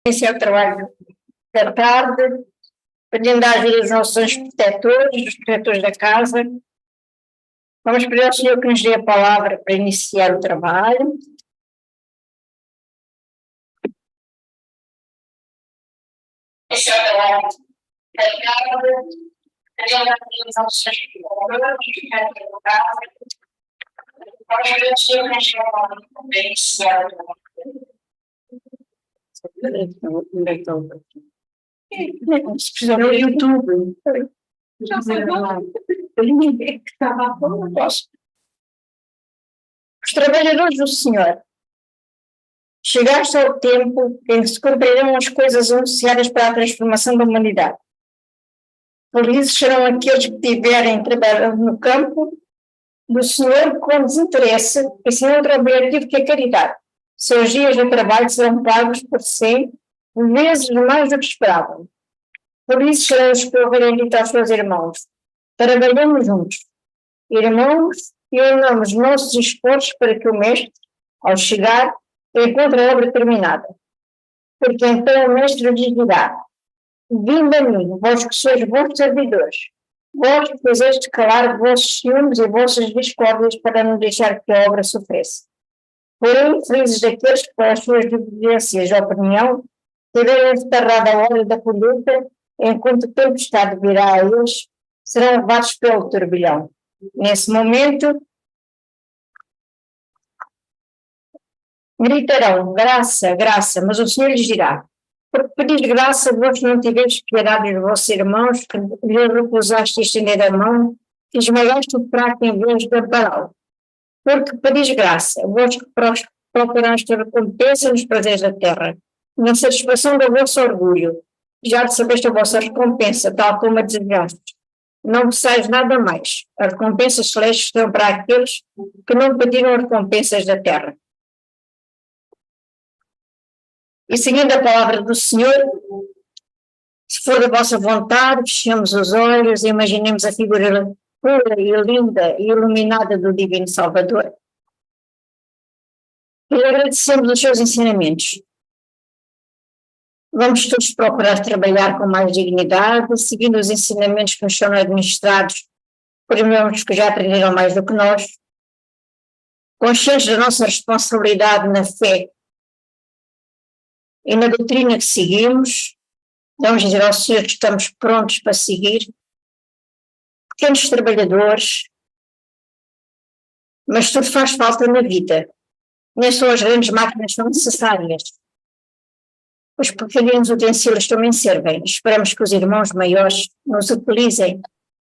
Esse é o trabalho da tarde, pedindo a ajuda dos nossos protetores, dos protetores da casa. Vamos pedir ao Senhor que nos dê a palavra para iniciar o trabalho. Esse é o trabalho da tarde, pedindo a ajuda dos nossos protetores da casa. Vamos pedir ao Senhor que nos dê a palavra para iniciar o trabalho. Se precisar do YouTube. Já sei lá. Os trabalhadores do Senhor, chegaste ao tempo em que se cumprirão as coisas anunciadas para a transformação da humanidade. Felizes serão aqueles que tiverem trabalhado no campo do Senhor com desinteresse e sem outro objetivo que a caridade. Seus dias de trabalho serão pagos por 100 vezes mais do que esperavam. Felizes serão os que ouvirem dito aos seus irmãos: trabalhamos juntos. Irmãos, e unamos nossos esforços para que o Mestre, ao chegar, encontre a obra terminada. Porque então o Mestre lhes dirá: vinde a mim, vós que sois vossos servidores, vós que fizeste calar vossos ciúmes e vossas discórdias para não deixar que a obra sofresse. Porém, felizes daqueles que, pelas suas divergências de opinião, tiverem enterrado a hora da colheita, enquanto a tempestade virá a eles, serão levados pelo turbilhão. Nesse momento, gritarão: graça, graça, mas o Senhor lhes dirá: porque pedis graça, vós não tiveis piedade dos vossos irmãos, que lhes recusaste estender a mão, que esmagaste o fraco em vez de ampará-lo. Porque pedis graça, vós que procuraste recompensa nos prazeres da terra, na satisfação do vosso orgulho, já recebeste a vossa recompensa, tal como a desejaste. Não vos nada mais. As recompensas celestes são para aqueles que não pediram recompensas da terra. E seguindo a palavra do Senhor, se for da vossa vontade, fechemos os olhos e imaginemos a figura pura e linda e iluminada do Divino Salvador. E agradecemos os seus ensinamentos. Vamos todos procurar trabalhar com mais dignidade, seguindo os ensinamentos que nos são administrados por irmãos que já aprenderam mais do que nós, conscientes da nossa responsabilidade na fé e na doutrina que seguimos. Vamos dizer ao Senhor que estamos prontos para seguir, pequenos trabalhadores, mas tudo faz falta na vida. Nem só as grandes máquinas são necessárias. Os pequeninos utensílios também servem. Esperamos que os irmãos maiores nos utilizem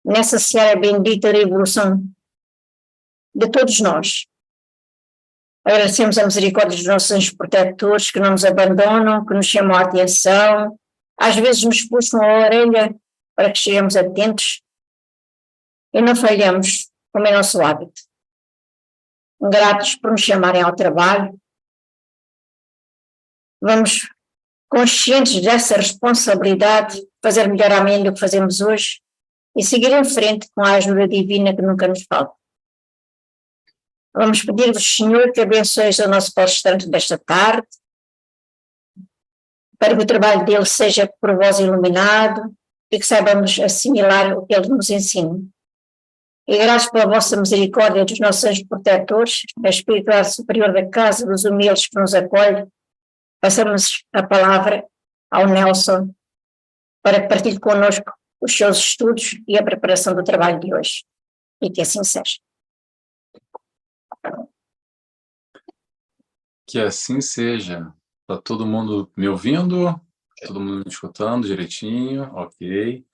nessa seara bendita da evolução de todos nós. Agradecemos a misericórdia dos nossos protetores que não nos abandonam, que nos chamam a atenção, às vezes nos puxam a orelha para que cheguemos atentos e não falhamos, como é nosso hábito. Gratos por nos chamarem ao trabalho. Vamos conscientes dessa responsabilidade, fazer melhor amanhã do que fazemos hoje e seguir em frente com a ajuda divina que nunca nos falta. Vamos pedir-vos, Senhor, que abençoes o nosso palestrante desta tarde, para que o trabalho dele seja por vós iluminado e que saibamos assimilar o que ele nos ensina. E graças pela vossa misericórdia dos nossos anjos protetores, a espiritualidade superior da casa, dos humildes que nos acolhe, passamos a palavra ao Nelson para que partilhe connosco os seus estudos e a preparação do trabalho de hoje. E que assim seja. Que assim seja. Está todo mundo me ouvindo? Todo mundo me escutando direitinho? Ok.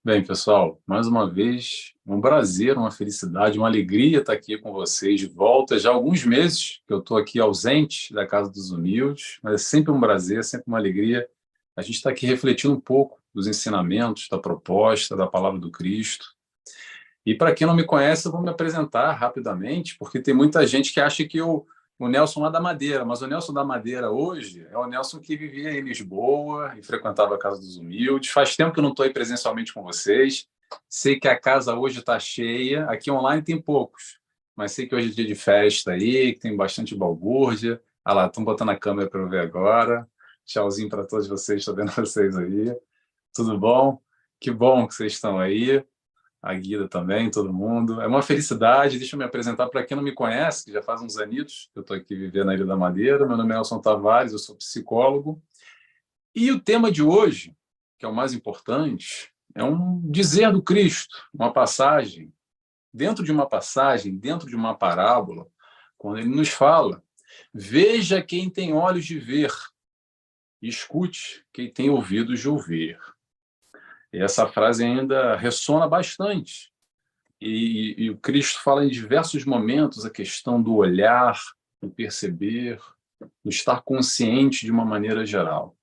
Bem, pessoal, mais uma vez, um prazer, uma felicidade, uma alegria estar aqui com vocês de volta. Já há alguns meses que eu estou aqui ausente da Casa dos Humildes, mas é sempre um prazer, sempre uma alegria. A gente está aqui refletindo um pouco dos ensinamentos, da proposta, da palavra do Cristo. E para quem não me conhece, eu vou me apresentar rapidamente, porque tem muita gente que acha que o Nelson lá da Madeira, mas o Nelson da Madeira hoje é o Nelson que vivia em Lisboa e frequentava a Casa dos Humildes. Faz tempo que eu não estou aí presencialmente com vocês. Sei que a casa hoje está cheia. Aqui online tem poucos, mas sei que hoje é dia de festa aí, que tem bastante balbúrdia. Ah lá, estão botando a câmera para eu ver agora. Tchauzinho para todos vocês, estou vendo vocês aí. Tudo bom? Que bom que vocês estão aí. A Guida também, todo mundo. É uma felicidade. Deixa eu me apresentar para quem não me conhece, que já faz uns anitos que eu estou aqui vivendo na Ilha da Madeira. Meu nome é Nelson Tavares, eu sou psicólogo. E o tema de hoje, que é o mais importante, é um dizer do Cristo, uma passagem. Dentro de uma passagem, dentro de uma parábola, quando ele nos fala: veja quem tem olhos de ver, e escute quem tem ouvidos de ouvir. E essa frase ainda ressona bastante. E o Cristo fala em diversos momentos a questão do olhar, do perceber, do estar consciente de uma maneira geral.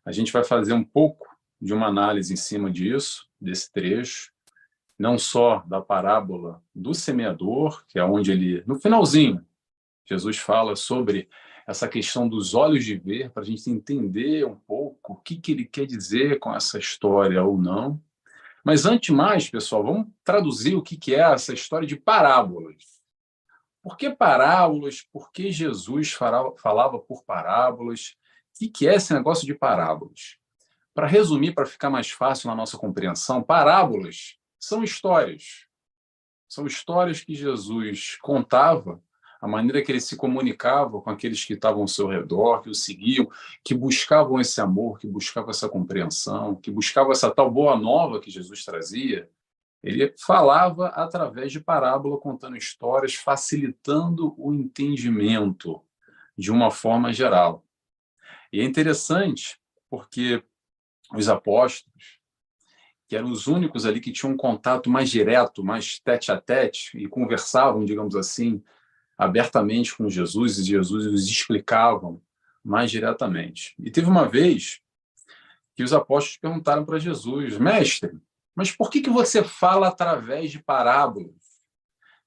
A gente vai fazer um pouco de uma análise em cima disso, desse trecho, não só da parábola do semeador, que é onde ele, no finalzinho, Jesus fala sobre essa questão dos olhos de ver, para a gente entender um pouco o que ele quer dizer com essa história ou não. Mas antes de mais, pessoal, vamos traduzir o que é essa história de parábolas. Por que parábolas? Por que Jesus falava por parábolas? O que é esse negócio de parábolas? Para resumir, para ficar mais fácil na nossa compreensão, parábolas são histórias. São histórias que Jesus contava, a maneira que ele se comunicava com aqueles que estavam ao seu redor, que o seguiam, que buscavam esse amor, que buscavam essa compreensão, que buscavam essa tal boa nova que Jesus trazia. Ele falava através de parábola, contando histórias, facilitando o entendimento de uma forma geral. E é interessante porque os apóstolos, que eram os únicos ali que tinham um contato mais direto, mais tete-a-tete, e conversavam, digamos assim, abertamente com Jesus, e Jesus os explicavam mais diretamente. E teve uma vez que os apóstolos perguntaram para Jesus: mestre, mas por que você fala através de parábolas?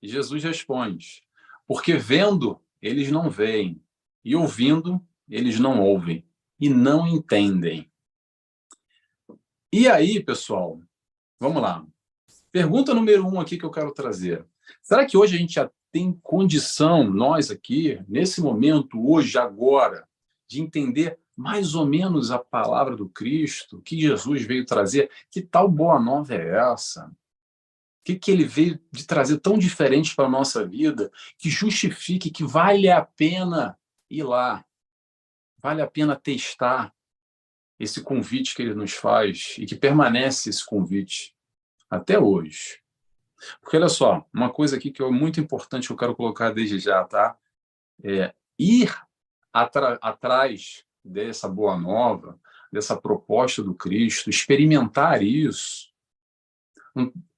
E Jesus responde: porque vendo, eles não veem, e ouvindo, eles não ouvem, e não entendem. E aí, pessoal, vamos lá. Pergunta número 1 aqui que eu quero trazer. Será que hoje a gente já tem condição, nós aqui, nesse momento, hoje, agora, de entender mais ou menos a palavra do Cristo, o que Jesus veio trazer? Que tal boa nova é essa? O que ele veio de trazer tão diferente para a nossa vida, que justifique que vale a pena ir lá, vale a pena testar esse convite que ele nos faz e que permanece esse convite até hoje? Porque, olha só, uma coisa aqui que é muito importante que eu quero colocar desde já, tá? É ir atrás dessa boa nova, dessa proposta do Cristo, experimentar isso.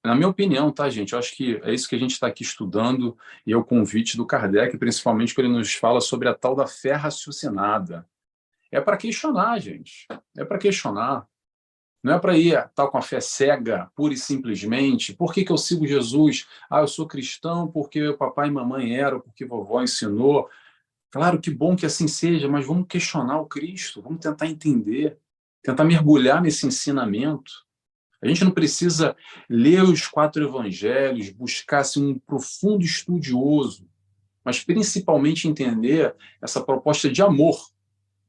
Na minha opinião, tá, gente? Eu acho que é isso que a gente está aqui estudando, e é o convite do Kardec, principalmente quando ele nos fala sobre a tal da fé raciocinada. É para questionar, gente. É para questionar. Não é para ir tal com a fé cega, pura e simplesmente. Por que eu sigo Jesus? Eu sou cristão porque o papai e mamãe eram, porque vovó ensinou. Claro, que bom que assim seja, mas vamos questionar o Cristo, vamos tentar entender, tentar mergulhar nesse ensinamento. A gente não precisa ler os 4 evangelhos, buscar assim, um profundo estudioso, mas principalmente entender essa proposta de amor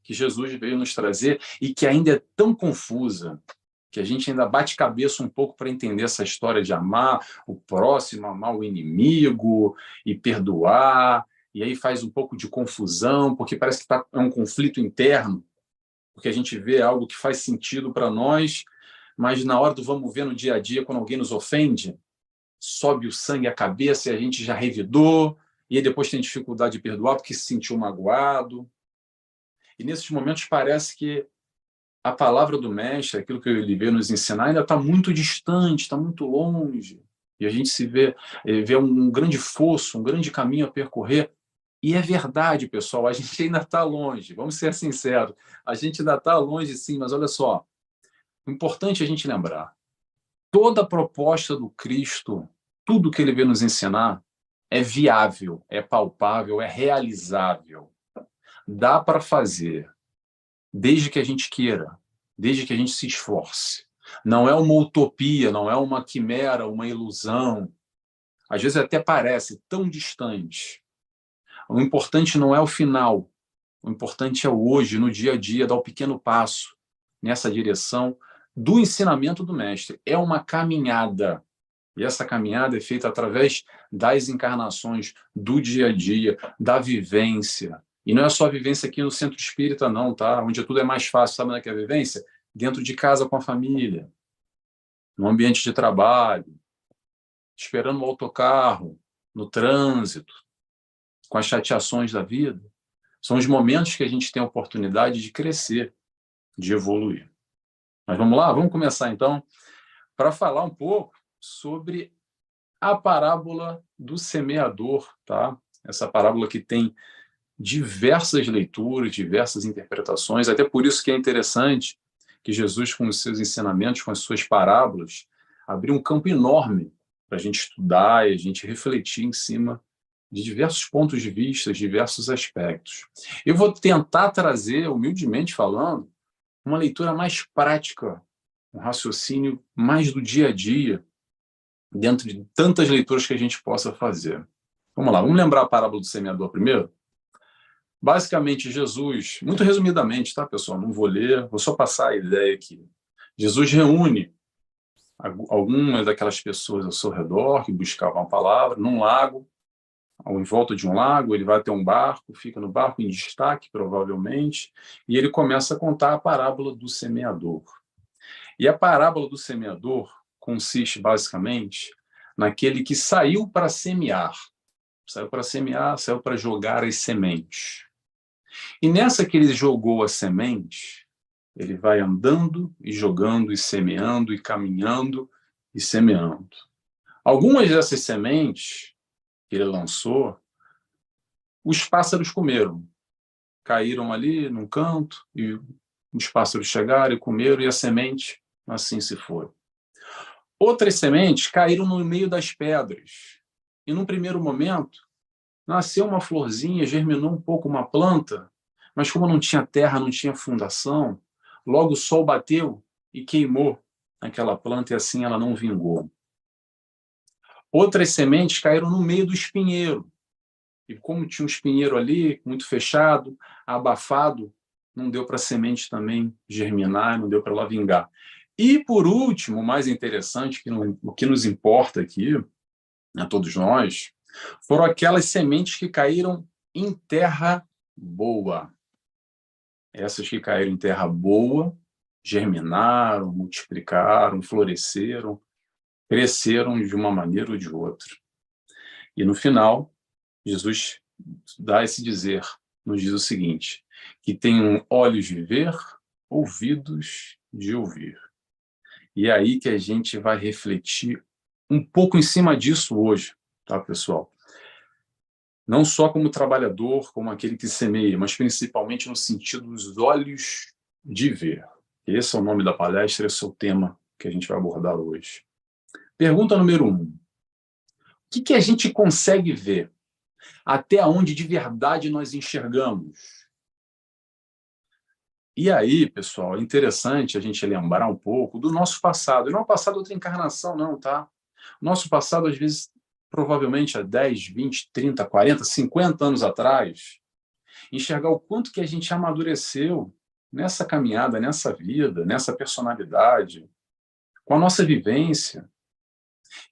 que Jesus veio nos trazer e que ainda é tão confusa, que a gente ainda bate cabeça um pouco para entender essa história de amar o próximo, amar o inimigo e perdoar, e aí faz um pouco de confusão, porque parece que é um conflito interno, porque a gente vê algo que faz sentido para nós, mas na hora do vamos ver no dia a dia, quando alguém nos ofende, sobe o sangue à cabeça e a gente já revidou, e aí depois tem dificuldade de perdoar porque se sentiu magoado. E nesses momentos parece que a palavra do mestre, aquilo que ele veio nos ensinar, ainda está muito distante, está muito longe. E a gente vê um grande fosso, um grande caminho a percorrer. E é verdade, pessoal, a gente ainda está longe. Vamos ser sinceros. A gente ainda está longe, sim, mas olha só. O importante é a gente lembrar. Toda a proposta do Cristo, tudo que ele veio nos ensinar, é viável, é palpável, é realizável. Dá para fazer. Desde que a gente queira, desde que a gente se esforce. Não é uma utopia, não é uma quimera, uma ilusão. Às vezes até parece tão distante. O importante não é o final. O importante é hoje, no dia a dia, dar o pequeno passo nessa direção do ensinamento do mestre. É uma caminhada. E essa caminhada é feita através das encarnações, do dia a dia, da vivência. E não é só a vivência aqui no centro espírita, não, tá? Onde tudo é mais fácil, sabe onde é que é a vivência? Dentro de casa com a família, no ambiente de trabalho, esperando o autocarro, no trânsito, com as chateações da vida. São os momentos que a gente tem a oportunidade de crescer, de evoluir. Mas vamos lá? Vamos começar, então, para falar um pouco sobre a parábola do semeador, tá? Essa parábola que tem diversas leituras, diversas interpretações, até por isso que é interessante que Jesus, com os seus ensinamentos, com as suas parábolas, abriu um campo enorme para a gente estudar e a gente refletir em cima de diversos pontos de vista, diversos aspectos. Eu vou tentar trazer, humildemente falando, uma leitura mais prática, um raciocínio mais do dia a dia, dentro de tantas leituras que a gente possa fazer. Vamos lá, vamos lembrar a parábola do semeador primeiro? Basicamente, Jesus, muito resumidamente, tá, pessoal? Não vou ler, vou só passar a ideia aqui. Jesus reúne algumas daquelas pessoas ao seu redor que buscavam a palavra num lago, em volta de um lago, ele vai até um barco, fica no barco em destaque, provavelmente, e ele começa a contar a parábola do semeador. E a parábola do semeador consiste, basicamente, naquele que saiu para semear. Saiu para semear, saiu para jogar as sementes. E nessa que ele jogou a semente, ele vai andando e jogando e semeando e caminhando e semeando. Algumas dessas sementes que ele lançou, os pássaros comeram. Caíram ali num canto e os pássaros chegaram e comeram e a semente assim se foi. Outras sementes caíram no meio das pedras. E num primeiro momento, nasceu uma florzinha, germinou um pouco uma planta, mas como não tinha terra, não tinha fundação, logo o sol bateu e queimou aquela planta e assim ela não vingou. Outras sementes caíram no meio do espinheiro. E como tinha um espinheiro ali, muito fechado, abafado, não deu para a semente também germinar, não deu para ela vingar. E, por último, o mais interessante, o que nos importa aqui, a todos nós, foram aquelas sementes que caíram em terra boa. Essas que caíram em terra boa, germinaram, multiplicaram, floresceram, cresceram de uma maneira ou de outra. E no final, Jesus dá esse dizer, nos diz o seguinte, que tenham olhos de ver, ouvidos de ouvir. E é aí que a gente vai refletir um pouco em cima disso hoje, tá, pessoal? Não só como trabalhador, como aquele que semeia, mas principalmente no sentido dos olhos de ver. Esse é o nome da palestra, esse é o tema que a gente vai abordar hoje. Pergunta número 1. O que a gente consegue ver? Até onde de verdade nós enxergamos? E aí, pessoal, é interessante a gente lembrar um pouco do nosso passado. E não é o passado de outra encarnação, não, tá? Nosso passado, às vezes, provavelmente há 10, 20, 30, 40, 50 anos atrás, enxergar o quanto que a gente amadureceu nessa caminhada, nessa vida, nessa personalidade, com a nossa vivência.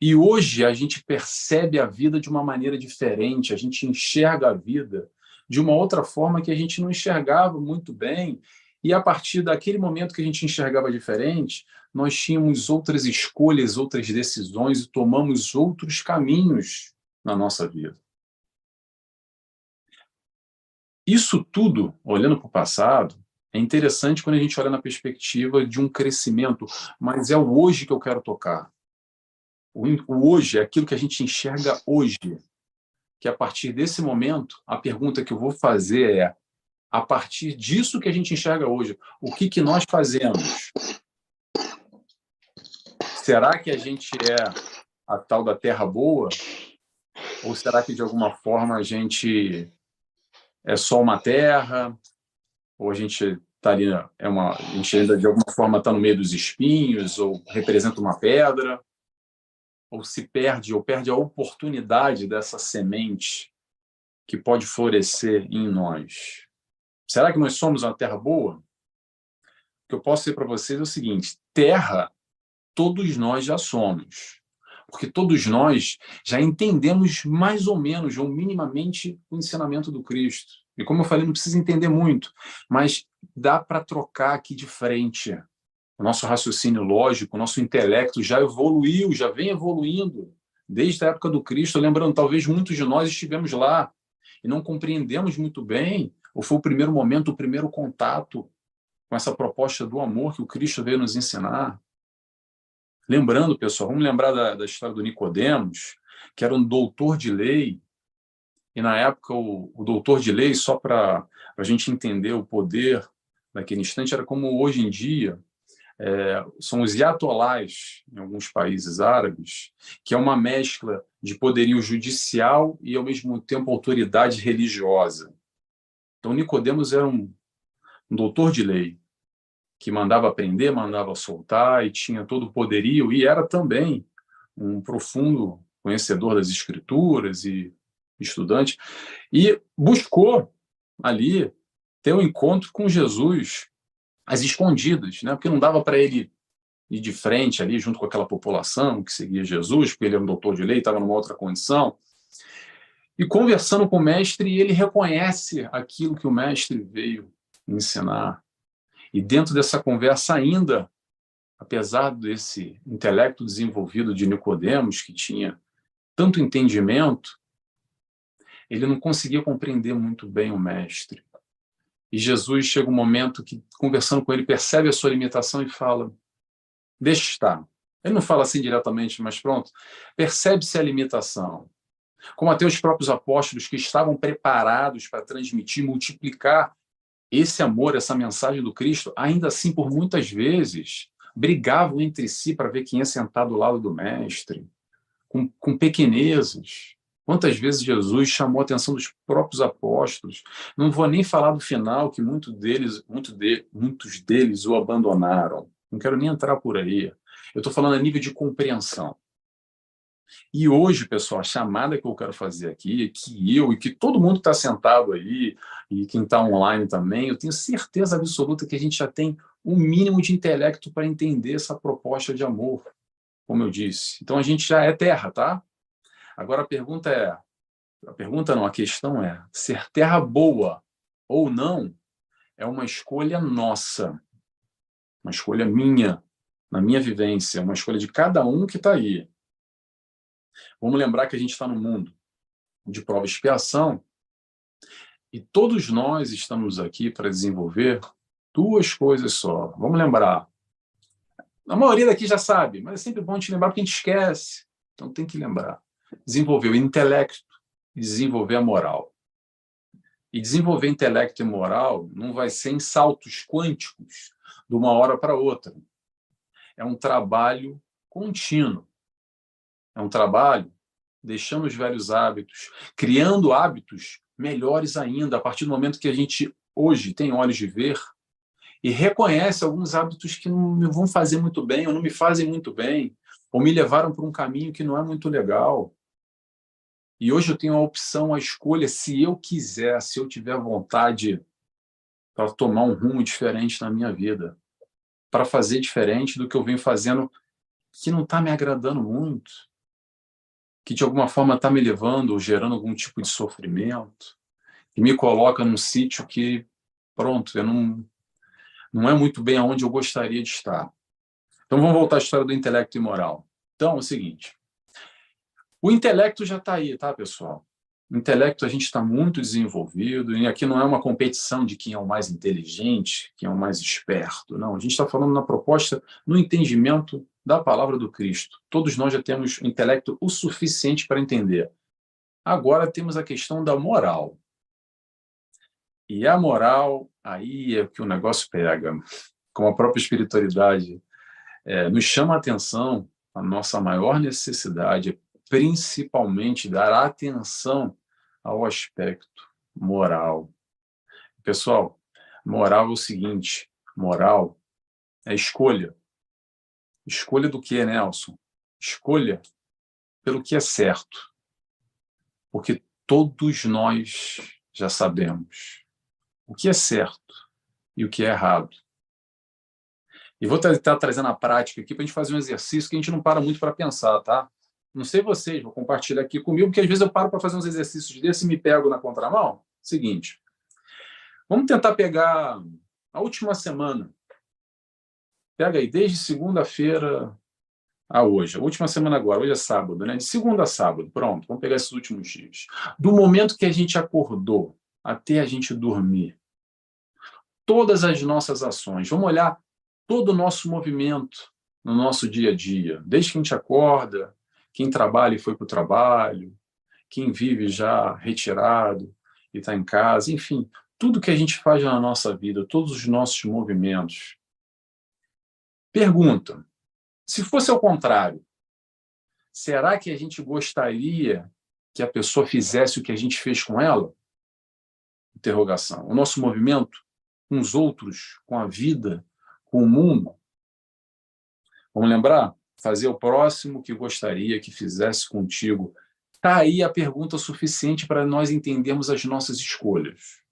E hoje a gente percebe a vida de uma maneira diferente, a gente enxerga a vida de uma outra forma que a gente não enxergava muito bem. E a partir daquele momento que a gente enxergava diferente, nós tínhamos outras escolhas, outras decisões e tomamos outros caminhos na nossa vida. Isso tudo, olhando para o passado, é interessante quando a gente olha na perspectiva de um crescimento, mas é o hoje que eu quero tocar. O hoje é aquilo que a gente enxerga hoje. Que a partir desse momento, a pergunta que eu vou fazer é, a partir disso que a gente enxerga hoje, o que nós fazemos? Será que a gente é a tal da terra boa? Ou será que, de alguma forma, a gente é só uma terra? Ou a gente está ali, a gente ainda, de alguma forma, está no meio dos espinhos? Ou representa uma pedra? Ou se perde, ou perde a oportunidade dessa semente que pode florescer em nós? Será que nós somos uma terra boa? O que eu posso dizer para vocês é o seguinte: terra, todos nós já somos. Porque todos nós já entendemos mais ou menos, ou minimamente, o ensinamento do Cristo. E como eu falei, não precisa entender muito, mas dá para trocar aqui de frente. O nosso raciocínio lógico, o nosso intelecto já evoluiu, já vem evoluindo desde a época do Cristo. Lembrando, talvez muitos de nós estivemos lá e não compreendemos muito bem, ou foi o primeiro momento, o primeiro contato com essa proposta do amor que o Cristo veio nos ensinar. Lembrando, pessoal, vamos lembrar da história do Nicodemos, que era um doutor de lei, e na época o doutor de lei, só para a gente entender o poder naquele instante, era como hoje em dia, são os iatolás, em alguns países árabes, que é uma mescla de poderio judicial e, ao mesmo tempo, autoridade religiosa. Então, Nicodemos era um doutor de lei, que mandava prender, mandava soltar, e tinha todo o poderio, e era também um profundo conhecedor das escrituras e estudante, e buscou ali ter um encontro com Jesus às escondidas, né? Porque não dava para ele ir de frente ali junto com aquela população que seguia Jesus, porque ele era um doutor de lei, estava numa outra condição. E conversando com o mestre, ele reconhece aquilo que o mestre veio ensinar. E dentro dessa conversa ainda, apesar desse intelecto desenvolvido de Nicodemos, que tinha tanto entendimento, ele não conseguia compreender muito bem o mestre. E Jesus chega um momento que, conversando com ele, percebe a sua limitação e fala: deixa estar. Ele não fala assim diretamente, mas pronto, percebe-se a limitação. Como até os próprios apóstolos que estavam preparados para transmitir, multiplicar esse amor, essa mensagem do Cristo, ainda assim, por muitas vezes, brigavam entre si para ver quem ia sentar do lado do mestre, com pequenezas. Quantas vezes Jesus chamou a atenção dos próprios apóstolos? Não vou nem falar do final, que muitos deles o abandonaram. Não quero nem entrar por aí. Eu estou falando a nível de compreensão. E hoje, pessoal, a chamada que eu quero fazer aqui, que eu e que todo mundo que está sentado aí, e quem está online também, eu tenho certeza absoluta que a gente já tem um mínimo de intelecto para entender essa proposta de amor, como eu disse. Então, a gente já é terra, tá? Agora, a questão é, ser terra boa ou não é uma escolha nossa, uma escolha minha, na minha vivência, uma escolha de cada um que está aí. Vamos lembrar que a gente está no mundo de prova e expiação, e todos nós estamos aqui para desenvolver duas coisas só. Vamos lembrar. A maioria daqui já sabe, mas é sempre bom a gente lembrar porque a gente esquece. Então tem que lembrar. Desenvolver o intelecto e desenvolver a moral. E desenvolver intelecto e moral não vai ser em saltos quânticos de uma hora para outra. É um trabalho contínuo. É um trabalho deixando os velhos hábitos, criando hábitos melhores ainda, a partir do momento que a gente hoje tem olhos de ver e reconhece alguns hábitos que não me vão fazer muito bem, ou não me fazem muito bem, ou me levaram para um caminho que não é muito legal. E hoje eu tenho a opção, a escolha, se eu quiser, se eu tiver vontade, para tomar um rumo diferente na minha vida, para fazer diferente do que eu venho fazendo, que não está me agradando muito, que de alguma forma está me levando ou gerando algum tipo de sofrimento, que me coloca num sítio que, pronto, eu não é muito bem aonde eu gostaria de estar. Então vamos voltar à história do intelecto e moral. Então é o seguinte, o intelecto já está aí, tá, pessoal? O intelecto a gente está muito desenvolvido, e aqui não é uma competição de quem é o mais inteligente, quem é o mais esperto, não. A gente está falando na proposta, no entendimento da palavra do Cristo. Todos nós já temos intelecto o suficiente para entender. Agora temos a questão da moral. E a moral, aí é que o negócio pega. Como a própria espiritualidade nos chama a atenção, a nossa maior necessidade é principalmente dar atenção ao aspecto moral. Pessoal, moral é o seguinte, moral é escolha. Escolha do que, Nelson? Escolha pelo que é certo. Porque todos nós já sabemos. o que é certo e o que é errado. E vou estar trazendo a prática aqui para a gente fazer um exercício que a gente não para muito para pensar, tá? Não sei vocês, vou compartilhar aqui comigo, porque às vezes eu paro para fazer uns exercícios desses e me pego na contramão. Seguinte, vamos tentar pegar a última semana. Pega aí, desde segunda-feira a hoje. A última semana agora, hoje é sábado, né? De segunda a sábado, pronto, vamos pegar esses últimos dias. Do momento que a gente acordou até a gente dormir, todas as nossas ações, vamos olhar todo o nosso movimento no nosso dia a dia, desde que a gente acorda, quem trabalha e foi para o trabalho, quem vive já retirado e está em casa, enfim, tudo que a gente faz na nossa vida, todos os nossos movimentos. Pergunta, se fosse ao contrário, será que a gente gostaria que a pessoa fizesse o que a gente fez com ela? Interrogação. O nosso movimento com os outros, com a vida, com o mundo. Vamos lembrar? Fazer o próximo que gostaria que fizesse contigo. Está aí a pergunta suficiente para nós entendermos as nossas escolhas.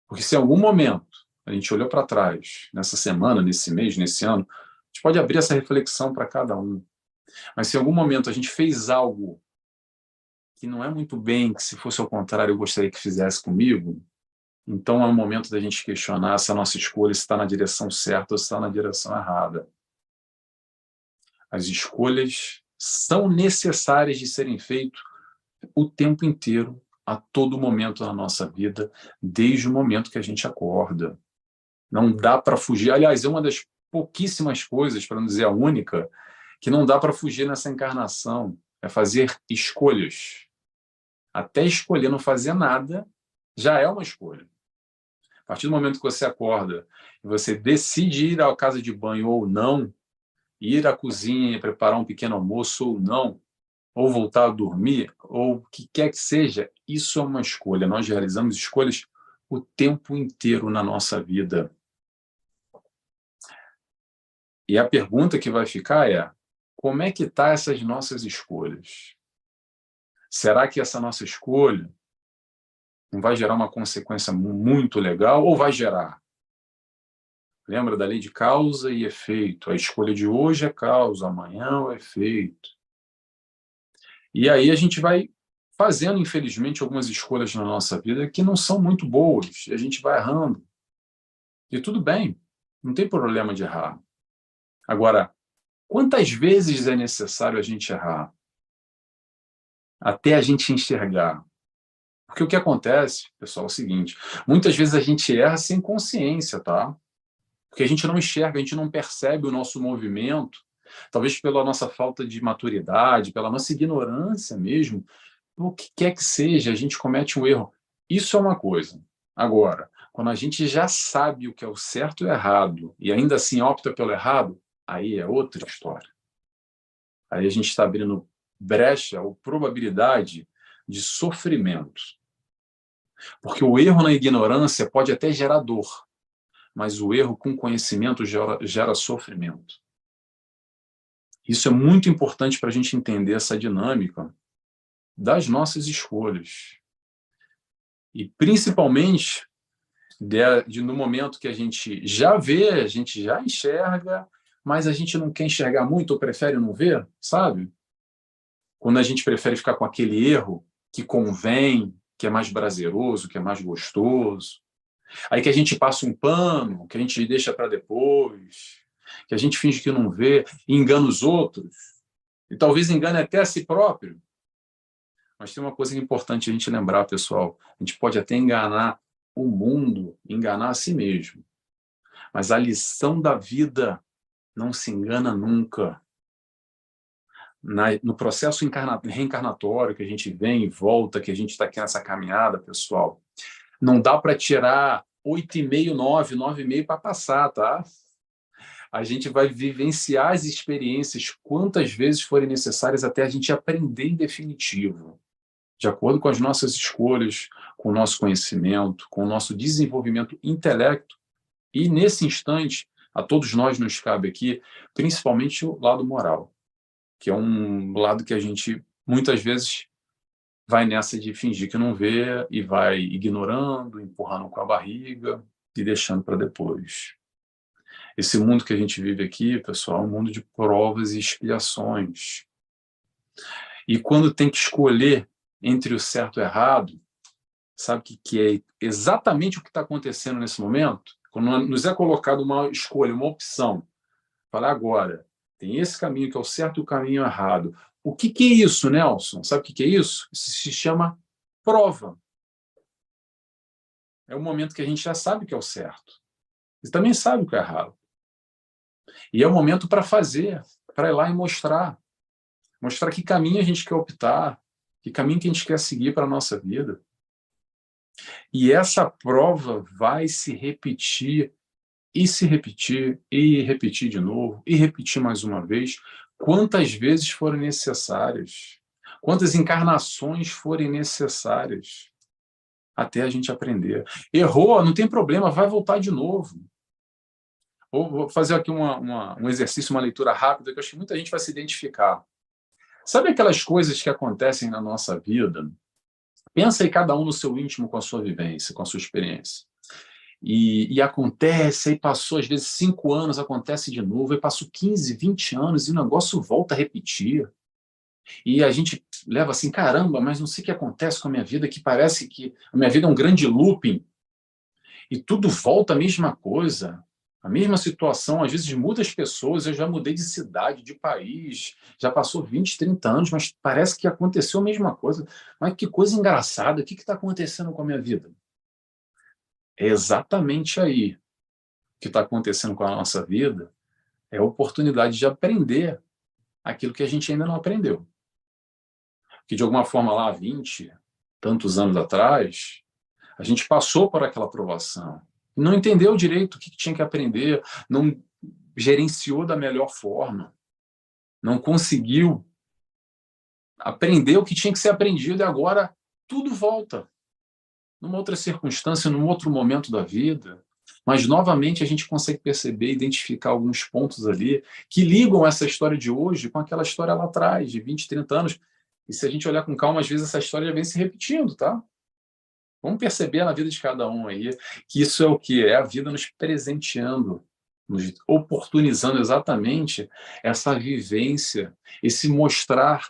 Porque se em algum momento a gente olhou para trás, nessa semana, nesse mês, nesse ano, a gente pode abrir essa reflexão para cada um. Mas se em algum momento a gente fez algo que não é muito bem, que se fosse ao contrário eu gostaria que fizesse comigo, então é o momento da gente questionar se a nossa escolha está na direção certa ou se está na direção errada. As escolhas são necessárias de serem feitas o tempo inteiro, a todo momento na nossa vida, desde o momento que a gente acorda. Não dá para fugir. Aliás, é uma das pouquíssimas coisas, para não dizer a única, que não dá para fugir nessa encarnação. É fazer escolhas. Até escolher não fazer nada já é uma escolha. A partir do momento que você acorda e você decide ir à casa de banho ou não, ir à cozinha e preparar um pequeno almoço ou não, ou voltar a dormir, ou o que quer que seja, isso é uma escolha. Nós realizamos escolhas o tempo inteiro na nossa vida. E a pergunta que vai ficar é: como é que estão essas nossas escolhas? Será que essa nossa escolha não vai gerar uma consequência muito legal ou vai gerar? Lembra da lei de causa e efeito? A escolha de hoje é causa, amanhã é o efeito. E aí a gente vai fazendo, infelizmente, algumas escolhas na nossa vida que não são muito boas, e a gente vai errando. E tudo bem, não tem problema de errar. Agora, quantas vezes é necessário a gente errar? Até a gente enxergar. Porque o que acontece, pessoal, é o seguinte: muitas vezes a gente erra sem consciência, tá? Porque a gente não enxerga, a gente não percebe o nosso movimento, talvez pela nossa falta de maturidade, pela nossa ignorância mesmo, o que quer que seja, a gente comete um erro. Isso é uma coisa. Agora, quando a gente já sabe o que é o certo e o errado, e ainda assim opta pelo errado, aí é outra história. Aí a gente está abrindo brecha ou probabilidade de sofrimento. Porque o erro na ignorância pode até gerar dor, mas o erro com conhecimento gera sofrimento. Isso é muito importante para a gente entender essa dinâmica das nossas escolhas. E principalmente no momento que a gente já vê, a gente já enxerga, mas a gente não quer enxergar muito ou prefere não ver, sabe? Quando a gente prefere ficar com aquele erro que convém, que é mais prazeroso, que é mais gostoso. Aí que a gente passa um pano, que a gente deixa para depois, que a gente finge que não vê, e engana os outros, e talvez engane até a si próprio. Mas tem uma coisa importante a gente lembrar, pessoal: a gente pode até enganar o mundo, enganar a si mesmo, mas a lição da vida não se engana nunca. No processo reencarnatório que a gente vem e volta, que a gente está aqui nessa caminhada, pessoal, não dá para tirar 8,5, 9, 9,5 para passar, tá? A gente vai vivenciar as experiências quantas vezes forem necessárias até a gente aprender em definitivo, de acordo com as nossas escolhas, com o nosso conhecimento, com o nosso desenvolvimento intelecto. E, nesse instante, a todos nós nos cabe aqui, principalmente o lado moral, que é um lado que a gente, muitas vezes, vai nessa de fingir que não vê e vai ignorando, empurrando com a barriga e deixando para depois. Esse mundo que a gente vive aqui, pessoal, é um mundo de provas e expiações. E quando tem que escolher entre o certo e o errado, sabe o que é exatamente o que está acontecendo nesse momento? Quando nos é colocado uma escolha, uma opção, falar agora, tem esse caminho que é o certo e o caminho errado. O que é isso, Nelson? Sabe o que é isso? Isso se chama prova. É o momento que a gente já sabe o que é o certo. E também sabe o que é errado. E é o momento para fazer, para ir lá e mostrar. Mostrar que caminho a gente quer optar, que caminho que a gente quer seguir para a nossa vida. E essa prova vai se repetir, e se repetir, e repetir de novo, e repetir mais uma vez, quantas vezes forem necessárias, quantas encarnações forem necessárias, até a gente aprender. Errou, não tem problema, vai voltar de novo. Ou vou fazer aqui um exercício, uma leitura rápida, que eu acho que muita gente vai se identificar. Sabe aquelas coisas que acontecem na nossa vida? Pensa aí cada um no seu íntimo, com a sua vivência, com a sua experiência. E acontece, aí passou às vezes 5 anos, acontece de novo, aí passou 15, 20 anos e o negócio volta a repetir. E a gente leva assim, caramba, mas não sei o que acontece com a minha vida, que parece que a minha vida é um grande looping. E tudo volta a mesma coisa, a mesma situação, às vezes muda as pessoas, eu já mudei de cidade, de país, já passou 20, 30 anos, mas parece que aconteceu a mesma coisa. Mas que coisa engraçada, o que está acontecendo com a minha vida? É exatamente aí que está acontecendo com a nossa vida, é a oportunidade de aprender aquilo que a gente ainda não aprendeu. Que de alguma forma lá, 20, tantos anos atrás, a gente passou por aquela provação, não entendeu direito o que tinha que aprender, não gerenciou da melhor forma, não conseguiu aprender o que tinha que ser aprendido e agora tudo volta. Numa outra circunstância, num outro momento da vida, mas novamente a gente consegue perceber, identificar alguns pontos ali que ligam essa história de hoje com aquela história lá atrás, de 20, 30 anos. E se a gente olhar com calma, às vezes essa história já vem se repetindo, tá? Vamos perceber na vida de cada um aí que isso é o quê? É a vida nos presenteando, nos oportunizando exatamente essa vivência, esse mostrar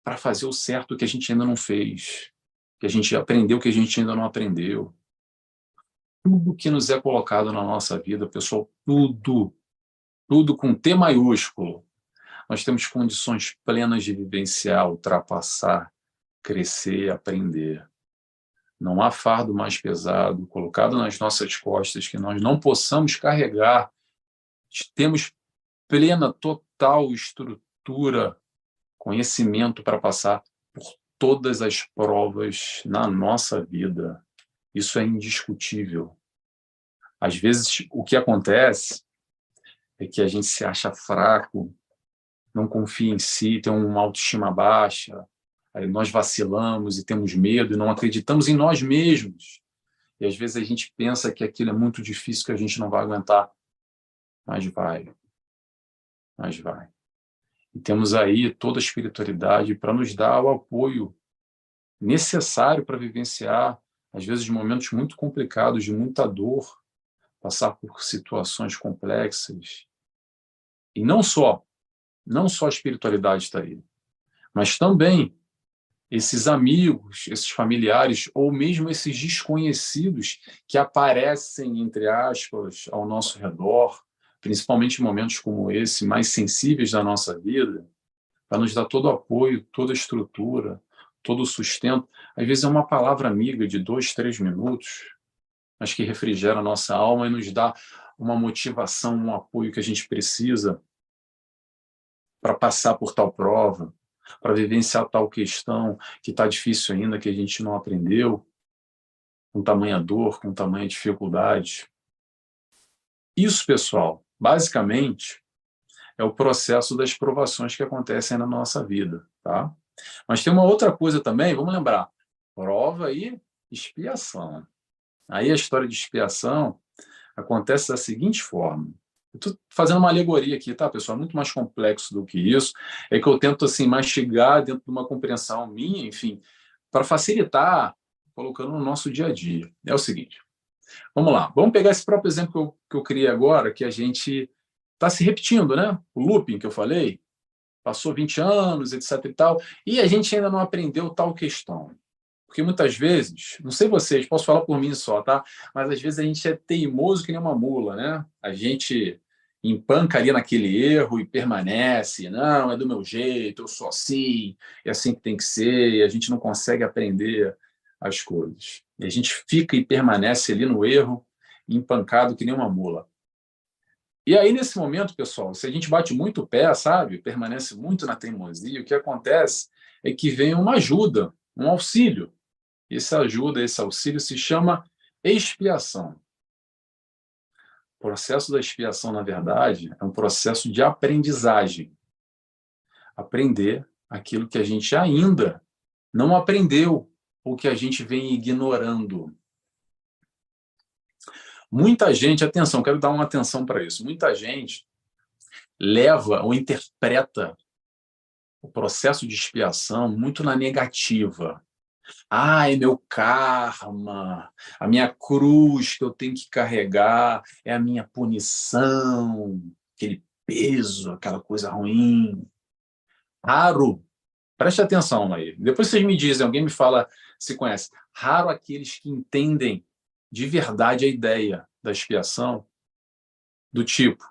para fazer o certo que a gente ainda não fez, que a gente aprendeu que a gente ainda não aprendeu. Tudo que nos é colocado na nossa vida, pessoal, tudo com T maiúsculo, nós temos condições plenas de vivenciar, ultrapassar, crescer, aprender. Não há fardo mais pesado colocado nas nossas costas que nós não possamos carregar. Temos plena, total estrutura, conhecimento para passar por todas as provas na nossa vida. Isso é indiscutível. Às vezes, o que acontece é que a gente se acha fraco, não confia em si, tem uma autoestima baixa, aí nós vacilamos e temos medo e não acreditamos em nós mesmos. E às vezes a gente pensa que aquilo é muito difícil, que a gente não vai aguentar. Mas vai. Mas vai. E temos aí toda a espiritualidade para nos dar o apoio necessário para vivenciar, às vezes, momentos muito complicados, de muita dor, passar por situações complexas. E não só a espiritualidade está aí, mas também esses amigos, esses familiares, ou mesmo esses desconhecidos que aparecem, entre aspas, ao nosso redor, principalmente em momentos como esse, mais sensíveis da nossa vida, para nos dar todo o apoio, toda a estrutura, todo o sustento. Às vezes é uma palavra amiga de 2, 3 minutos, mas que refrigera a nossa alma e nos dá uma motivação, um apoio que a gente precisa para passar por tal prova, para vivenciar tal questão que está difícil ainda, que a gente não aprendeu, com tamanha dor, com tamanha dificuldade. Isso, pessoal, basicamente, é o processo das provações que acontecem na nossa vida, tá? Mas tem uma outra coisa também, vamos lembrar, prova e expiação. Aí a história de expiação acontece da seguinte forma. Eu estou fazendo uma alegoria aqui, tá, pessoal? Muito mais complexo do que isso. É que eu tento, assim, mastigar dentro de uma compreensão minha, enfim, para facilitar, colocando no nosso dia a dia. É o seguinte, vamos lá, vamos pegar esse próprio exemplo que eu criei agora, que a gente está se repetindo, né? O looping que eu falei, passou 20 anos, etc e tal, e a gente ainda não aprendeu tal questão. Porque muitas vezes, não sei vocês, posso falar por mim só, tá? Mas às vezes a gente é teimoso que nem uma mula, né? A gente empanca ali naquele erro e permanece, não, é do meu jeito, eu sou assim, é assim que tem que ser, e a gente não consegue aprender as coisas. E a gente fica e permanece ali no erro, empancado que nem uma mula. E aí, nesse momento, pessoal, se a gente bate muito o pé, sabe, permanece muito na teimosia, o que acontece é que vem uma ajuda, um auxílio. Essa ajuda, esse auxílio se chama expiação. O processo da expiação, na verdade, é um processo de aprendizagem. Aprender aquilo que a gente ainda não aprendeu ou que a gente vem ignorando. Muita gente, atenção, quero dar uma atenção para isso, muita gente leva ou interpreta o processo de expiação muito na negativa. É meu karma, a minha cruz que eu tenho que carregar, é a minha punição, aquele peso, aquela coisa ruim. Raro, preste atenção aí. Depois vocês me dizem, alguém me fala se conhece. Raro aqueles que entendem de verdade a ideia da expiação, do tipo,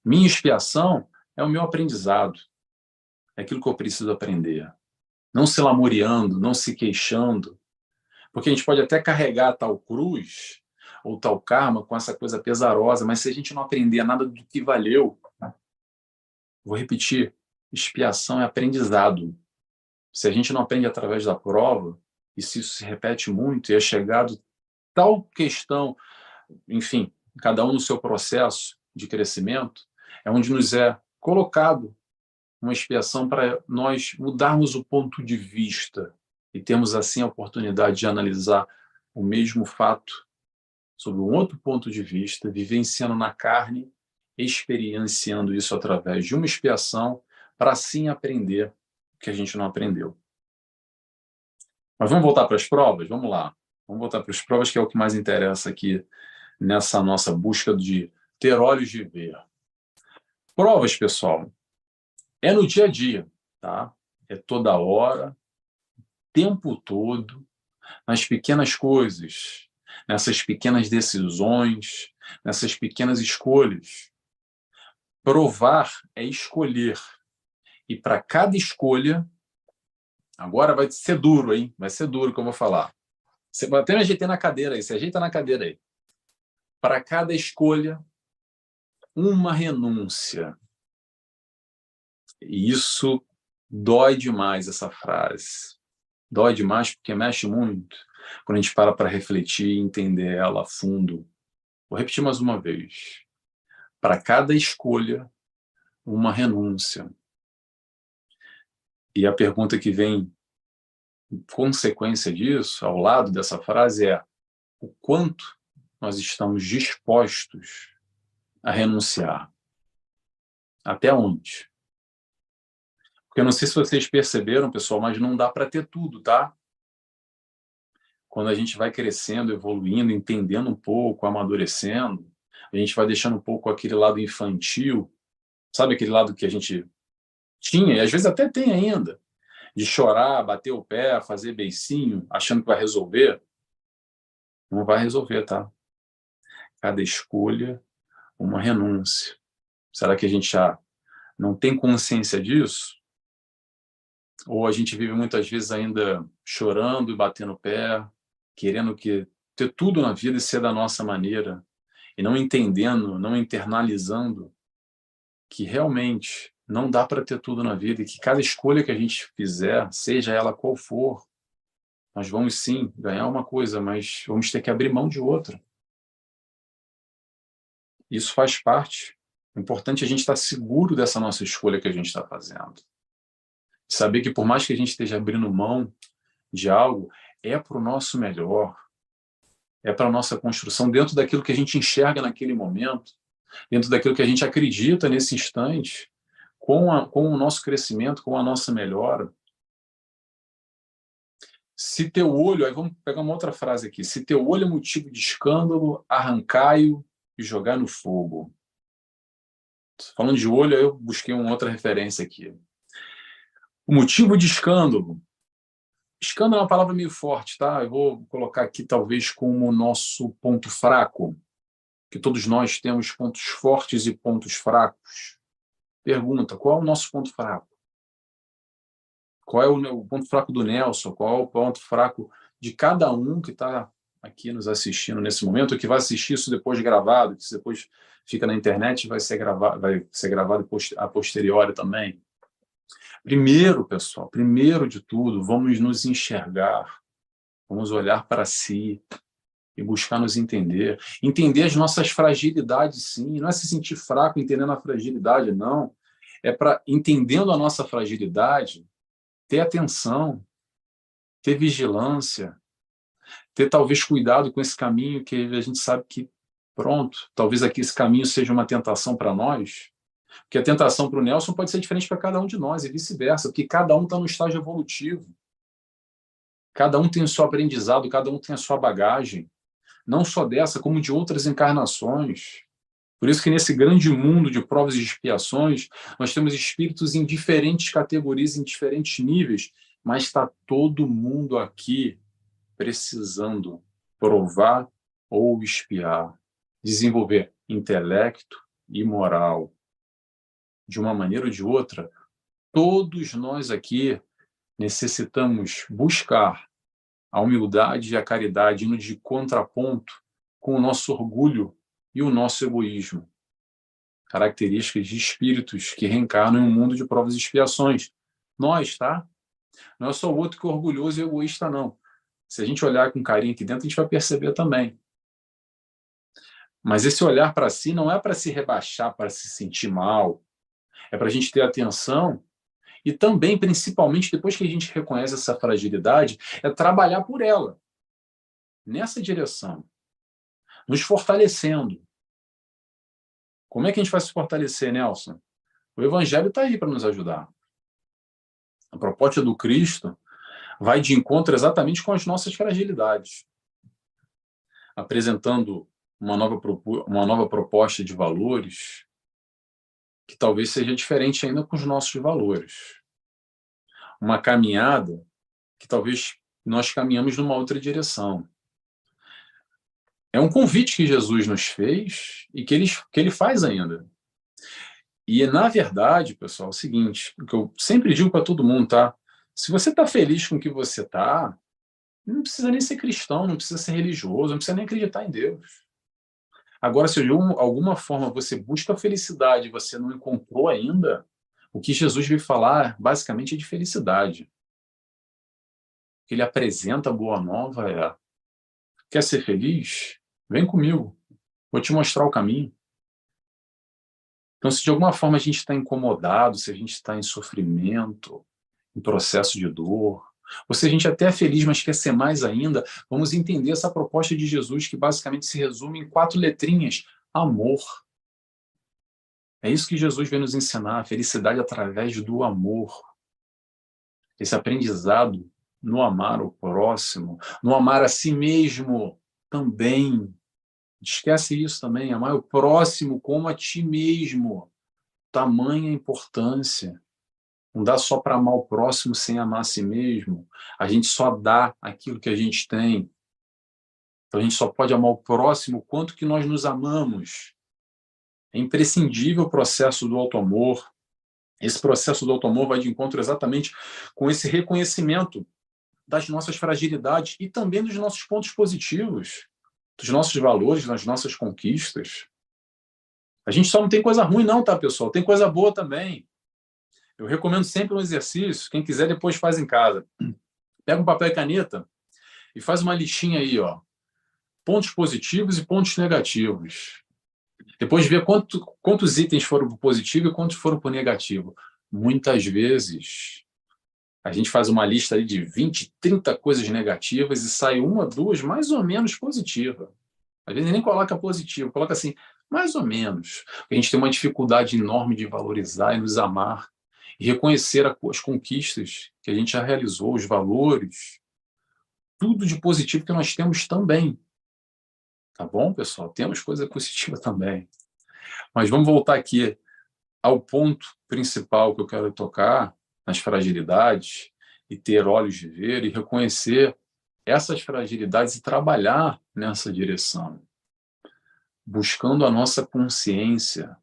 minha expiação é o meu aprendizado, é aquilo que eu preciso aprender. Não se lamuriando, não se queixando, porque a gente pode até carregar tal cruz ou tal karma com essa coisa pesarosa, mas se a gente não aprender nada do que valeu, vou repetir, expiação é aprendizado. Se a gente não aprende através da prova, e se isso se repete muito, e é chegado tal questão, enfim, cada um no seu processo de crescimento, é onde nos é colocado uma expiação para nós mudarmos o ponto de vista e termos assim a oportunidade de analisar o mesmo fato sob um outro ponto de vista, vivenciando na carne, experienciando isso através de uma expiação, para assim aprender o que a gente não aprendeu. Mas vamos voltar para as provas? Vamos lá. Vamos voltar para as provas, que é o que mais interessa aqui nessa nossa busca de ter olhos de ver. Provas, pessoal, é no dia a dia, tá? É toda hora, tempo todo, nas pequenas coisas, nessas pequenas decisões, nessas pequenas escolhas. Provar é escolher. E para cada escolha, agora vai ser duro, hein? Vai ser duro que eu vou falar. Você vai até me ajeitar na cadeira aí, se ajeita na cadeira aí. Para cada escolha, uma renúncia. E isso dói demais, essa frase. Dói demais porque mexe muito quando a gente para refletir e entender ela a fundo. Vou repetir mais uma vez. Para cada escolha, uma renúncia. E a pergunta que vem consequência disso, ao lado dessa frase, é o quanto nós estamos dispostos a renunciar. Até onde? Porque eu não sei se vocês perceberam, pessoal, mas não dá para ter tudo, tá? Quando a gente vai crescendo, evoluindo, entendendo um pouco, amadurecendo, a gente vai deixando um pouco aquele lado infantil, sabe aquele lado que a gente tinha, e às vezes até tem ainda, de chorar, bater o pé, fazer beicinho, achando que vai resolver. Não vai resolver, tá? Cada escolha, uma renúncia. Será que a gente já não tem consciência disso? Ou a gente vive muitas vezes ainda chorando e batendo o pé, querendo ter tudo na vida e ser da nossa maneira, e não entendendo, não internalizando que realmente não dá para ter tudo na vida e que cada escolha que a gente fizer, seja ela qual for, nós vamos sim ganhar uma coisa, mas vamos ter que abrir mão de outra. Isso faz parte. É importante a gente estar seguro dessa nossa escolha que a gente está fazendo. Saber que por mais que a gente esteja abrindo mão de algo, é para o nosso melhor, é para a nossa construção, dentro daquilo que a gente enxerga naquele momento, dentro daquilo que a gente acredita nesse instante, com o nosso crescimento, com a nossa melhora. Se teu olho, aí vamos pegar uma outra frase aqui, se teu olho é motivo de escândalo, arrancai-o e jogai no fogo. Falando de olho, aí eu busquei uma outra referência aqui. O motivo de escândalo. Escândalo é uma palavra meio forte, tá? Eu vou colocar aqui talvez como nosso ponto fraco, que todos nós temos pontos fortes e pontos fracos. Pergunta, qual é o nosso ponto fraco? Qual é o ponto fraco do Nelson? Qual é o ponto fraco de cada um que está aqui nos assistindo nesse momento, que vai assistir isso depois gravado, que depois fica na internet e vai ser gravado a posteriori também? Primeiro, pessoal, primeiro de tudo, vamos nos enxergar, vamos olhar para si e buscar nos entender. Entender as nossas fragilidades, sim. Não é se sentir fraco entendendo a fragilidade, não. É para, entendendo a nossa fragilidade, ter atenção, ter vigilância, ter talvez cuidado com esse caminho que a gente sabe que, pronto, talvez aqui esse caminho seja uma tentação para nós, porque a tentação para o Nelson pode ser diferente para cada um de nós e vice-versa, porque cada um está no estágio evolutivo. Cada um tem o seu aprendizado, cada um tem a sua bagagem, não só dessa, como de outras encarnações. Por isso que nesse grande mundo de provas e expiações, nós temos espíritos em diferentes categorias, em diferentes níveis, mas está todo mundo aqui precisando provar ou expiar, desenvolver intelecto e moral. De uma maneira ou de outra, todos nós aqui necessitamos buscar a humildade e a caridade indo de contraponto com o nosso orgulho e o nosso egoísmo. Características de espíritos que reencarnam em um mundo de provas e expiações. Nós, tá? Não é só o outro que é orgulhoso e egoísta, não. Se a gente olhar com carinho aqui dentro, a gente vai perceber também. Mas esse olhar para si não é para se rebaixar, para se sentir mal. É para a gente ter atenção e também, principalmente, depois que a gente reconhece essa fragilidade, é trabalhar por ela. Nessa direção. Nos fortalecendo. Como é que a gente vai se fortalecer, Nelson? O Evangelho está aí para nos ajudar. A proposta do Cristo vai de encontro exatamente com as nossas fragilidades, apresentando uma nova proposta de valores que talvez seja diferente ainda com os nossos valores. Uma caminhada que talvez nós caminhamos numa outra direção. É um convite que Jesus nos fez e que ele faz ainda. E, na verdade, pessoal, é o seguinte, o que eu sempre digo para todo mundo, tá? Se você está feliz com o que você está, não precisa nem ser cristão, não precisa ser religioso, não precisa nem acreditar em Deus. Agora, se de alguma forma você busca a felicidade e você não encontrou ainda, o que Jesus veio falar, basicamente, é de felicidade. O que ele apresenta a boa nova é: quer ser feliz? Vem comigo, vou te mostrar o caminho. Então, se de alguma forma a gente está incomodado, se a gente está em sofrimento, em processo de dor, ou se a gente até é feliz, mas quer ser mais ainda, vamos entender essa proposta de Jesus, que basicamente se resume em 4 letrinhas: amor. É isso que Jesus vem nos ensinar, a felicidade através do amor. Esse aprendizado no amar o próximo, no amar a si mesmo também. Esquece isso também, amar o próximo como a ti mesmo. Tamanha importância. Não dá só para amar o próximo sem amar a si mesmo. A gente só dá aquilo que a gente tem. Então a gente só pode amar o próximo quanto que nós nos amamos. É imprescindível o processo do auto-amor. Esse processo do auto-amor vai de encontro exatamente com esse reconhecimento das nossas fragilidades e também dos nossos pontos positivos, dos nossos valores, das nossas conquistas. A gente só não tem coisa ruim não, tá, pessoal? Tem coisa boa também. Eu recomendo sempre um exercício, quem quiser depois faz em casa. Pega um papel e caneta e faz uma listinha aí, ó. Pontos positivos e pontos negativos. Depois vê quantos itens foram por positivo e quantos foram por negativo. Muitas vezes a gente faz uma lista aí de 20, 30 coisas negativas e sai 1, 2 mais ou menos positiva. Às vezes nem coloca positivo, coloca assim, mais ou menos. A gente tem uma dificuldade enorme de valorizar e nos amar e reconhecer as conquistas que a gente já realizou, os valores, tudo de positivo que nós temos também. Tá bom, pessoal? Temos coisa positiva também. Mas vamos voltar aqui ao ponto principal que eu quero tocar, nas fragilidades, e ter olhos de ver e reconhecer essas fragilidades e trabalhar nessa direção, buscando a nossa consciência.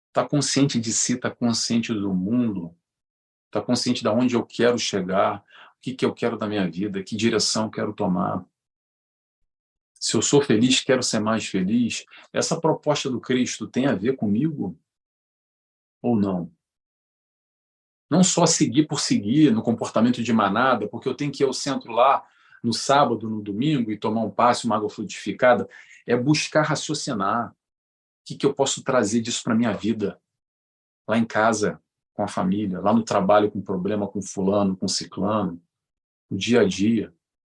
Está consciente de si, está consciente do mundo, está consciente de onde eu quero chegar, o que eu quero da minha vida, que direção eu quero tomar. Se eu sou feliz, quero ser mais feliz. Essa proposta do Cristo tem a ver comigo ou não? Não só seguir por seguir no comportamento de manada, porque eu tenho que ir ao centro lá no sábado, no domingo, e tomar um passe, uma água frutificada, é buscar raciocinar. O que eu posso trazer disso para a minha vida? Lá em casa, com a família, lá no trabalho, com problema com fulano, com ciclano, no dia a dia,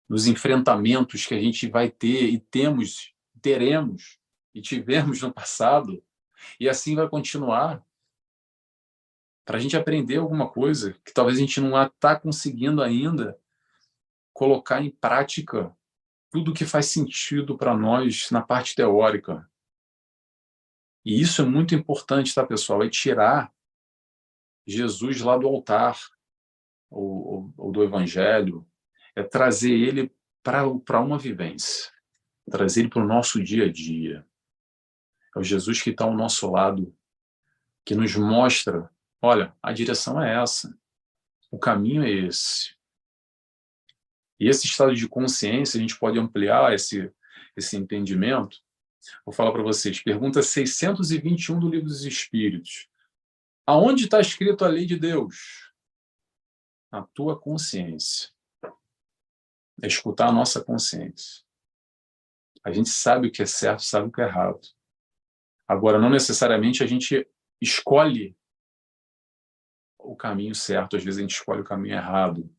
nos enfrentamentos que a gente vai ter e teremos e tivemos no passado, e assim vai continuar, para a gente aprender alguma coisa que talvez a gente não está conseguindo ainda colocar em prática tudo que faz sentido para nós na parte teórica. E isso é muito importante, tá, pessoal? É tirar Jesus lá do altar, ou do evangelho, é trazer ele para uma vivência, trazer ele para o nosso dia a dia. É o Jesus que está ao nosso lado, que nos mostra, olha, a direção é essa, o caminho é esse. E esse estado de consciência, a gente pode ampliar esse entendimento. Vou falar para vocês, pergunta 621 do Livro dos Espíritos. Aonde está escrito a lei de Deus? Na tua consciência. É escutar a nossa consciência. A gente sabe o que é certo, sabe o que é errado. Agora, não necessariamente a gente escolhe o caminho certo, às vezes a gente escolhe o caminho errado.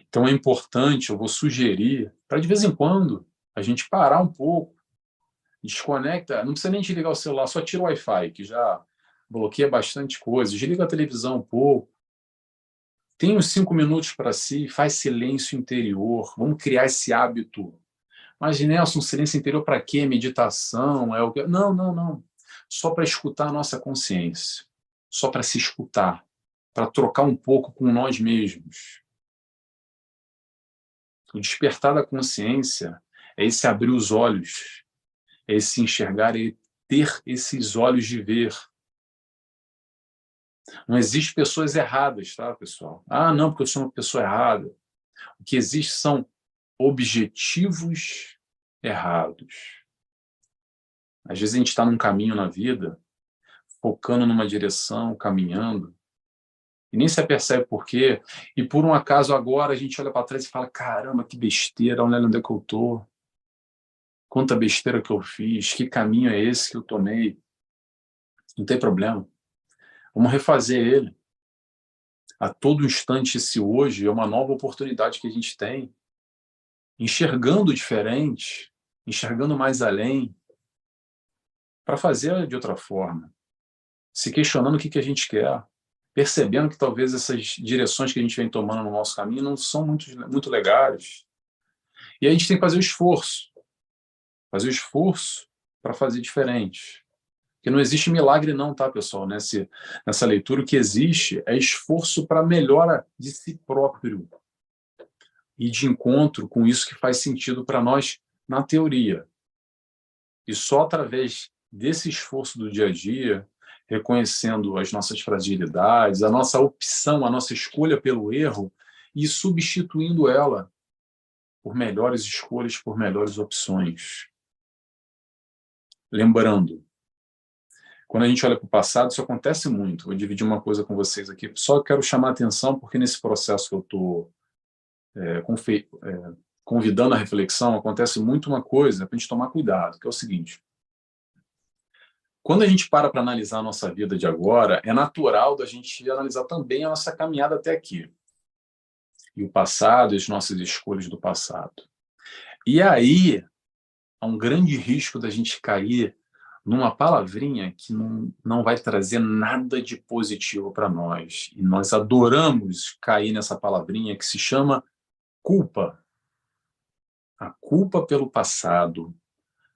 Então é importante, eu vou sugerir, para de vez em quando a gente parar um pouco, desconecta, não precisa nem desligar o celular, só tira o Wi-Fi, que já bloqueia bastante coisa, desliga a televisão um pouco, tem uns 5 minutos para si, faz silêncio interior, vamos criar esse hábito. Mas, Nelson, silêncio interior para quê? Meditação? É o quê? Não, não, não. Só para escutar a nossa consciência. Só para se escutar. Para trocar um pouco com nós mesmos. O despertar da consciência é esse abrir os olhos. É esse enxergar e ter esses olhos de ver. Não existe pessoas erradas, tá, pessoal? Ah, não, porque eu sou uma pessoa errada. O que existe são objetivos errados. Às vezes a gente está num caminho na vida, focando numa direção, caminhando, e nem se apercebe por quê, e por um acaso agora a gente olha para trás e fala, caramba, que besteira, olha onde é que eu estou, quanta besteira que eu fiz, que caminho é esse que eu tomei. Não tem problema, vamos refazer ele. A todo instante, esse hoje é uma nova oportunidade que a gente tem, enxergando diferente, enxergando mais além, para fazer de outra forma, se questionando o que a gente quer, percebendo que talvez essas direções que a gente vem tomando no nosso caminho não são muito legais. E aí a gente tem que fazer o esforço para fazer diferente. Porque não existe milagre não, tá, pessoal? Nessa leitura, o que existe é esforço para melhora de si próprio e de encontro com isso que faz sentido para nós na teoria. E só através desse esforço do dia a dia, reconhecendo as nossas fragilidades, a nossa opção, a nossa escolha pelo erro, e substituindo ela por melhores escolhas, por melhores opções. Lembrando, quando a gente olha para o passado, isso acontece muito. Vou dividir uma coisa com vocês aqui. Só quero chamar a atenção, porque nesse processo que eu estou convidando a reflexão, acontece muito uma coisa para a gente tomar cuidado, que é o seguinte. Quando a gente para analisar a nossa vida de agora, é natural da gente analisar também a nossa caminhada até aqui. E o passado, as nossas escolhas do passado. E aí, há um grande risco da gente cair numa palavrinha que não vai trazer nada de positivo para nós. E nós adoramos cair nessa palavrinha que se chama culpa. A culpa pelo passado,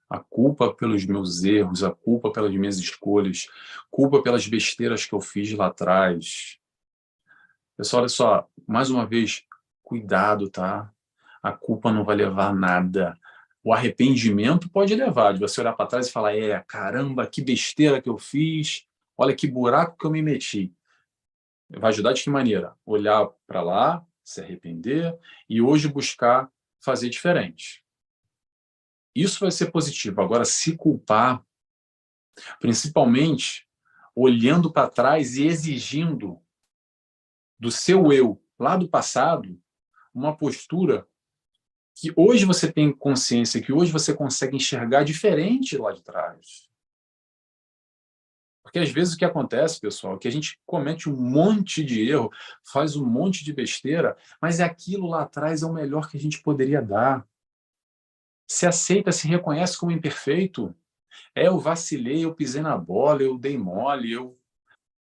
a culpa pelos meus erros, a culpa pelas minhas escolhas, culpa pelas besteiras que eu fiz lá atrás. Pessoal, olha só, mais uma vez, cuidado, tá? A culpa não vai levar a nada. O arrependimento pode levar, de você olhar para trás e falar, caramba, que besteira que eu fiz, olha que buraco que eu me meti. Vai ajudar de que maneira? Olhar para lá, se arrepender e hoje buscar fazer diferente. Isso vai ser positivo. Agora, se culpar, principalmente olhando para trás e exigindo do seu eu lá do passado uma postura que hoje você tem consciência, que hoje você consegue enxergar diferente lá de trás. Porque às vezes o que acontece, pessoal, é que a gente comete um monte de erro, faz um monte de besteira, mas aquilo lá atrás é o melhor que a gente poderia dar. Se aceita, se reconhece como imperfeito. Eu vacilei, eu pisei na bola, eu dei mole,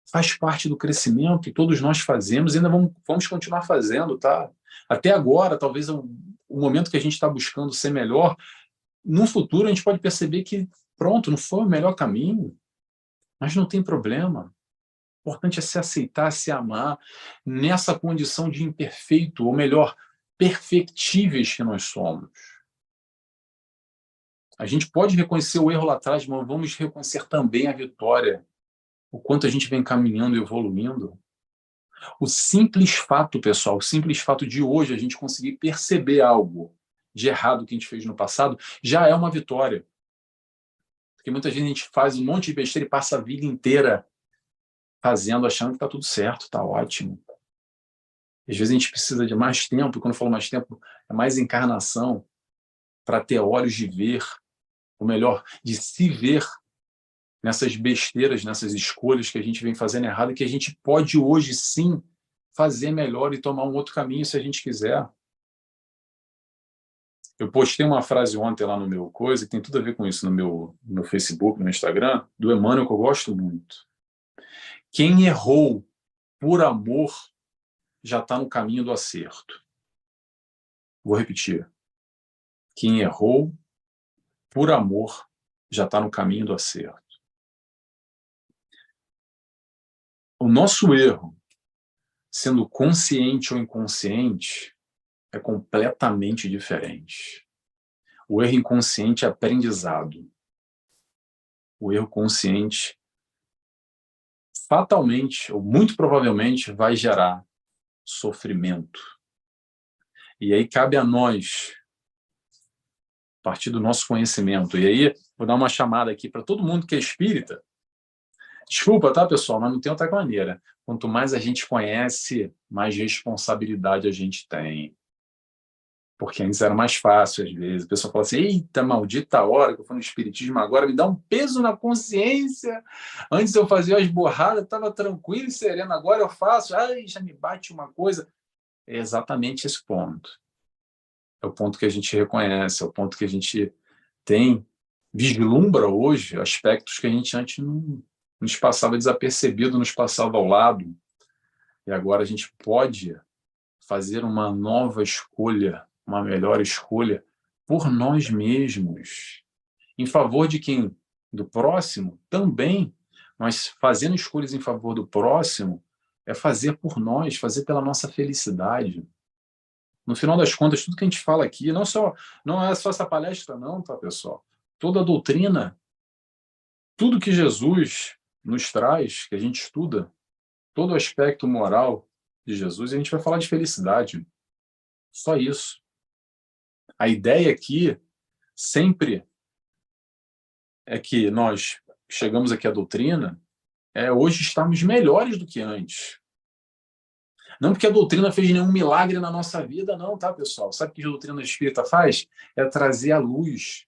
faz parte do crescimento, todos nós fazemos e ainda vamos continuar fazendo, tá? Até agora, talvez o momento que a gente está buscando ser melhor, no futuro a gente pode perceber que, pronto, não foi o melhor caminho, mas não tem problema. O importante é se aceitar, se amar, nessa condição de imperfeito, ou melhor, perfectíveis que nós somos. A gente pode reconhecer o erro lá atrás, mas vamos reconhecer também a vitória, o quanto a gente vem caminhando e evoluindo. O simples fato, pessoal, o simples fato de hoje a gente conseguir perceber algo de errado que a gente fez no passado, já é uma vitória. Porque muitas vezes a gente faz um monte de besteira e passa a vida inteira fazendo, achando que está tudo certo, está ótimo. Às vezes a gente precisa de mais tempo, e quando eu falo mais tempo, é mais encarnação, para ter olhos de ver, ou melhor, de se ver nessas besteiras, nessas escolhas que a gente vem fazendo errado, e que a gente pode hoje sim fazer melhor e tomar um outro caminho se a gente quiser. Eu postei uma frase ontem lá no meu coisa, que tem tudo a ver com isso no meu Facebook, no meu Instagram, do Emmanuel, que eu gosto muito. Quem errou por amor já está no caminho do acerto. Vou repetir. Quem errou por amor já está no caminho do acerto. O nosso erro, sendo consciente ou inconsciente, é completamente diferente. O erro inconsciente é aprendizado. O erro consciente, fatalmente, ou muito provavelmente, vai gerar sofrimento. E aí cabe a nós, a partir do nosso conhecimento, e aí vou dar uma chamada aqui para todo mundo que é espírita. Desculpa, tá, pessoal, mas não tem outra maneira. Quanto mais a gente conhece, mais responsabilidade a gente tem. Porque antes era mais fácil, às vezes. A pessoa fala assim, eita, maldita hora que eu fui no espiritismo agora, me dá um peso na consciência. Antes eu fazia as borradas, estava tranquilo e sereno, agora eu faço, ai, já me bate uma coisa. É exatamente esse ponto. É o ponto que a gente reconhece, é o ponto que a gente tem, vislumbra hoje aspectos que a gente antes não nos passava desapercebido, nos passava ao lado. E agora a gente pode fazer uma nova escolha, uma melhor escolha por nós mesmos. Em favor de quem? Do próximo? Também. Mas fazendo escolhas em favor do próximo é fazer por nós, fazer pela nossa felicidade. No final das contas, tudo que a gente fala aqui, não é só essa palestra não, tá, pessoal? Toda a doutrina, tudo que Jesus nos traz, que a gente estuda, todo o aspecto moral de Jesus, a gente vai falar de felicidade. Só isso. A ideia aqui sempre é que nós chegamos aqui à doutrina, hoje estamos melhores do que antes. Não porque a doutrina fez nenhum milagre na nossa vida, não, tá, pessoal? Sabe o que a doutrina espírita faz? É trazer a luz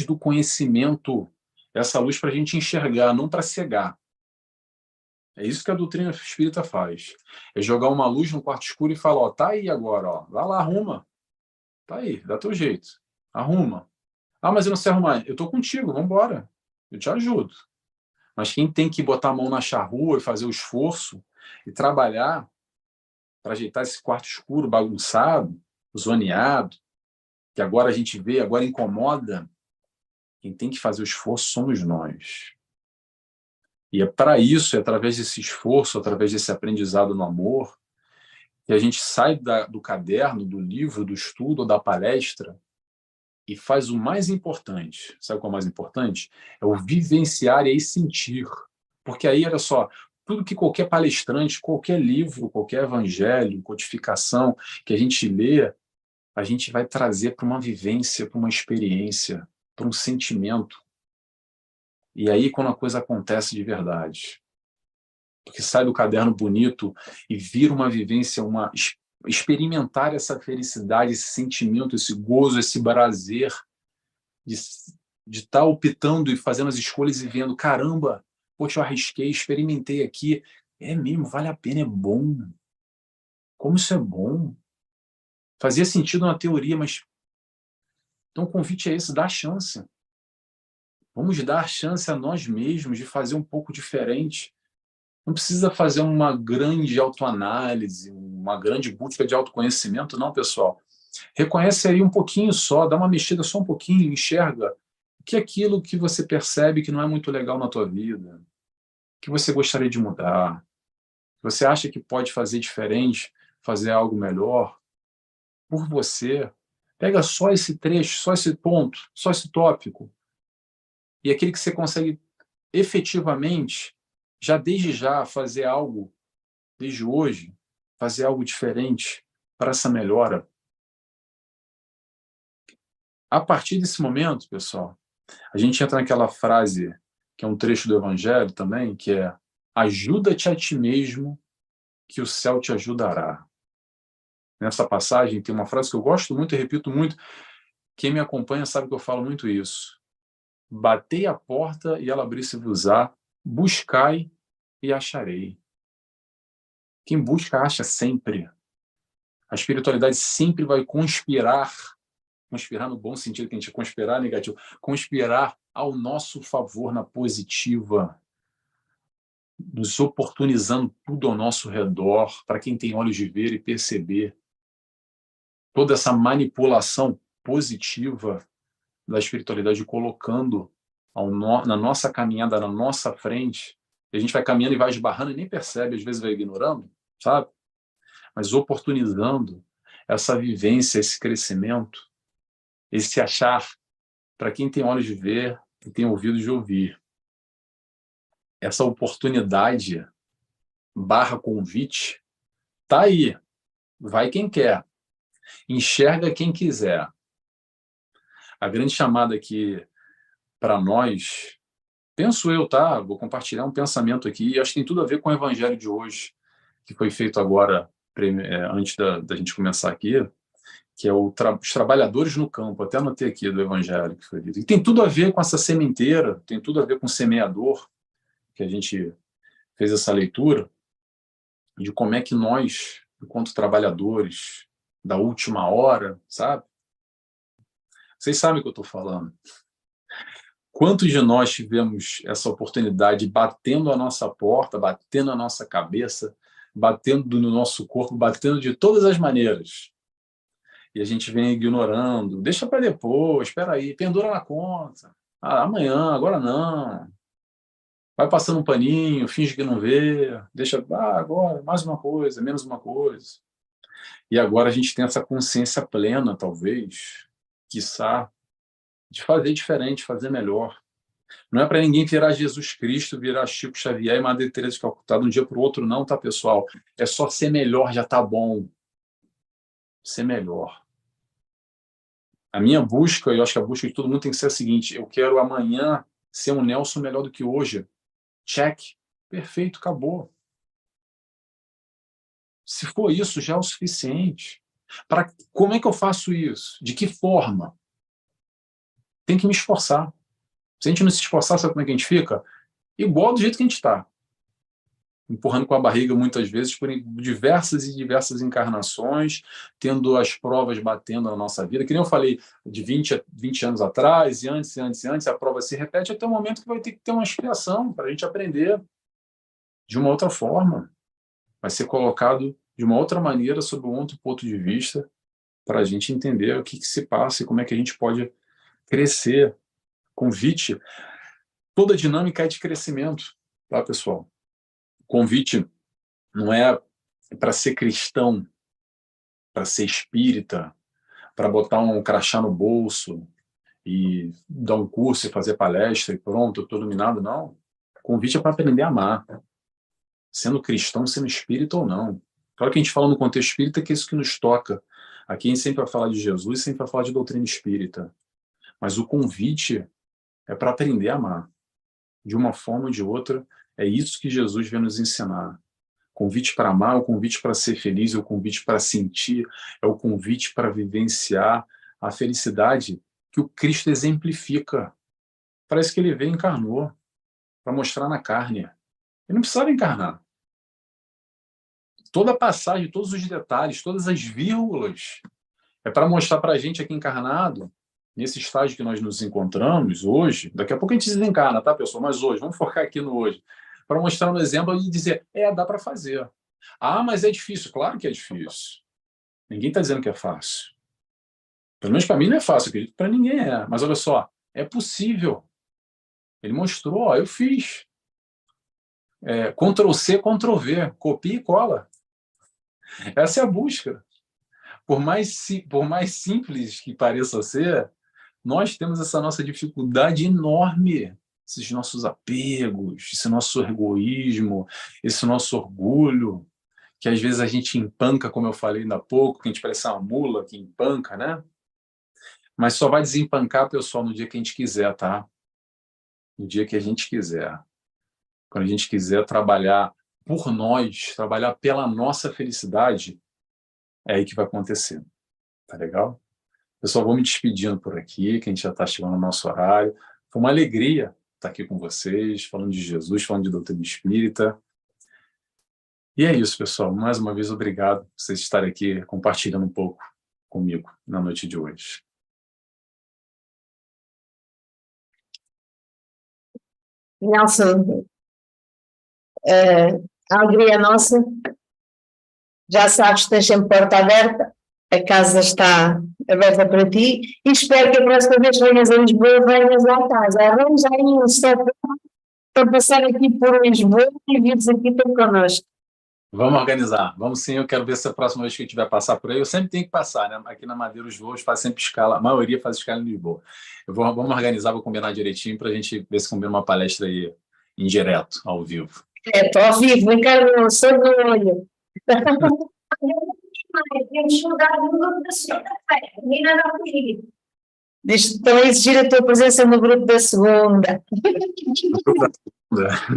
do conhecimento, essa luz para a gente enxergar, não para cegar. É isso que a doutrina espírita faz. É jogar uma luz no quarto escuro e falar, ó, tá aí agora, ó, vai lá, arruma. Tá aí, dá teu jeito. Arruma. Ah, mas eu não sei arrumar. Eu tô contigo, vamos embora. Eu te ajudo. Mas quem tem que botar a mão na charrua e fazer o esforço e trabalhar para ajeitar esse quarto escuro, bagunçado, zoneado, que agora a gente vê, agora incomoda, quem tem que fazer o esforço somos nós. E é para isso, é através desse esforço, através desse aprendizado no amor, que a gente sai do caderno, do livro, do estudo, da palestra, e faz o mais importante. Sabe qual é o mais importante? É o vivenciar e aí sentir. Porque aí, olha só, tudo que qualquer palestrante, qualquer livro, qualquer evangelho, codificação que a gente lê, a gente vai trazer para uma vivência, para uma experiência, para um sentimento. E aí, quando a coisa acontece de verdade, porque sai do caderno bonito e vira uma vivência, experimentar essa felicidade, esse sentimento, esse gozo, esse prazer de estar optando e fazendo as escolhas e vendo, caramba, poxa, eu arrisquei, experimentei aqui, é mesmo, vale a pena, é bom. Como isso é bom. Fazia sentido na teoria, mas então o convite é esse, dá chance. Vamos dar chance a nós mesmos de fazer um pouco diferente. Não precisa fazer uma grande autoanálise, uma grande busca de autoconhecimento, não, pessoal. Reconhece aí um pouquinho só, dá uma mexida só um pouquinho, enxerga o que é aquilo que você percebe que não é muito legal na tua vida, que você gostaria de mudar, que você acha que pode fazer diferente, fazer algo melhor por você. Pega só esse trecho, só esse ponto, só esse tópico, e aquele que você consegue efetivamente, já desde já, fazer algo, desde hoje, fazer algo diferente para essa melhora. A partir desse momento, pessoal, a gente entra naquela frase, que é um trecho do Evangelho também, que é: ajuda-te a ti mesmo, que o céu te ajudará. Nessa passagem tem uma frase que eu gosto muito e repito muito. Quem me acompanha sabe que eu falo muito isso. Batei a porta e ela abrir-se-vos-á, buscai e acharei. Quem busca, acha sempre. A espiritualidade sempre vai conspirar no bom sentido, que a gente conspirar negativo, conspirar ao nosso favor na positiva, nos oportunizando tudo ao nosso redor, para quem tem olhos de ver e perceber. Toda essa manipulação positiva da espiritualidade colocando na nossa caminhada, na nossa frente, e a gente vai caminhando e vai esbarrando e nem percebe, às vezes vai ignorando, sabe? Mas oportunizando essa vivência, esse crescimento, esse achar, para quem tem olhos de ver e tem ouvidos de ouvir. Essa oportunidade barra convite tá aí. Vai quem quer. Enxerga quem quiser. A grande chamada aqui para nós, penso eu, tá? Vou compartilhar um pensamento aqui, e acho que tem tudo a ver com o evangelho de hoje, que foi feito agora, antes da gente começar aqui, que é os trabalhadores no campo. Até anotei aqui do evangelho que foi dito. E tem tudo a ver com essa sementeira, tem tudo a ver com o semeador, que a gente fez essa leitura, de como é que nós, enquanto trabalhadores da última hora, sabe? Vocês sabem o que eu estou falando. Quantos de nós tivemos essa oportunidade batendo a nossa porta, batendo a nossa cabeça, batendo no nosso corpo, batendo de todas as maneiras? E a gente vem ignorando, deixa para depois, espera aí, pendura na conta. Ah, amanhã, agora não. Vai passando um paninho, finge que não vê, deixa, agora, mais uma coisa, menos uma coisa. E agora a gente tem essa consciência plena, talvez, quiçá, de fazer diferente, fazer melhor. Não é para ninguém virar Jesus Cristo, virar Chico Xavier e Madre Teresa de Calcutá de um dia para o outro, não, tá, pessoal? É só ser melhor, já tá bom. Ser melhor. A minha busca, eu acho que a busca de todo mundo tem que ser a seguinte: eu quero amanhã ser um Nelson melhor do que hoje. Check. Perfeito, acabou. Se for isso, já é o suficiente. Como é que eu faço isso? De que forma? Tem que me esforçar. Se a gente não se esforçar, sabe como é que a gente fica? Igual do jeito que a gente está. Empurrando com a barriga muitas vezes por diversas e diversas encarnações, tendo as provas batendo na nossa vida. Que nem eu falei, de 20 anos atrás, e antes, a prova se repete até o momento que vai ter que ter uma expiação para a gente aprender de uma outra forma. Vai ser colocado de uma outra maneira, sob um outro ponto de vista, para a gente entender o que se passa e como é que a gente pode crescer. Convite, toda dinâmica é de crescimento, tá, pessoal? Convite não é para ser cristão, para ser espírita, para botar um crachá no bolso e dar um curso e fazer palestra e pronto, eu estou iluminado, não. Convite é para aprender a amar, sendo cristão, sendo espírita ou não. Claro que a gente fala no contexto espírita que é isso que nos toca. Aqui a gente sempre vai falar de Jesus, sempre vai falar de doutrina espírita. Mas o convite é para aprender a amar. De uma forma ou de outra, é isso que Jesus vem nos ensinar. Convite para amar, é o convite para ser feliz, é o convite para sentir, é o convite para vivenciar a felicidade que o Cristo exemplifica. Parece que ele veio e encarnou para mostrar na carne. Ele não precisava encarnar. Toda a passagem, todos os detalhes, todas as vírgulas, é para mostrar para a gente aqui encarnado, nesse estágio que nós nos encontramos hoje, daqui a pouco a gente desencarna, tá, pessoal? Mas hoje, vamos focar aqui no hoje, para mostrar um exemplo e dizer, dá para fazer. Ah, mas é difícil. Claro que é difícil. Ninguém está dizendo que é fácil. Pelo menos para mim não é fácil, acredito que para ninguém é. Mas olha só, é possível. Ele mostrou, ó, eu fiz. Ctrl+C, Ctrl+V, copia e cola. Essa é a busca. Por mais simples que pareça ser, nós temos essa nossa dificuldade enorme, esses nossos apegos, esse nosso egoísmo, esse nosso orgulho, que às vezes a gente empanca, como eu falei ainda há pouco, que a gente parece uma mula que empanca, né? Mas só vai desempancar, pessoal, no dia que a gente quiser, tá? No dia que a gente quiser. Quando a gente quiser trabalhar por nós, trabalhar pela nossa felicidade, é aí que vai acontecer. Tá legal? Pessoal, vou me despedindo por aqui, que a gente já está chegando no nosso horário. Foi uma alegria estar aqui com vocês, falando de Jesus, falando de doutrina espírita. E é isso, pessoal. Mais uma vez, obrigado por vocês estarem aqui compartilhando um pouco comigo na noite de hoje. Nelson, a alegria é nossa, já sabes, tens sempre porta aberta, a casa está aberta para ti e espero que a próxima vez que venhas a Lisboa venhas lá à casa. Arranja aí um stop para passar aqui por Lisboa e vires aqui ter connosco. Vamos organizar. Vamos sim, eu quero ver se a próxima vez que eu tiver passar por aí, eu sempre tenho que passar, né? Aqui na Madeira os voos fazem sempre escala, a maioria faz escala em Lisboa. Vamos organizar, vou combinar direitinho para a gente ver se combina uma palestra aí em direto, ao vivo. Estou ao vivo, encarno, sob no olho. Temos chegado no grupo da segunda-feira, menina não comigo. Estão a exigir a tua presença no grupo da segunda.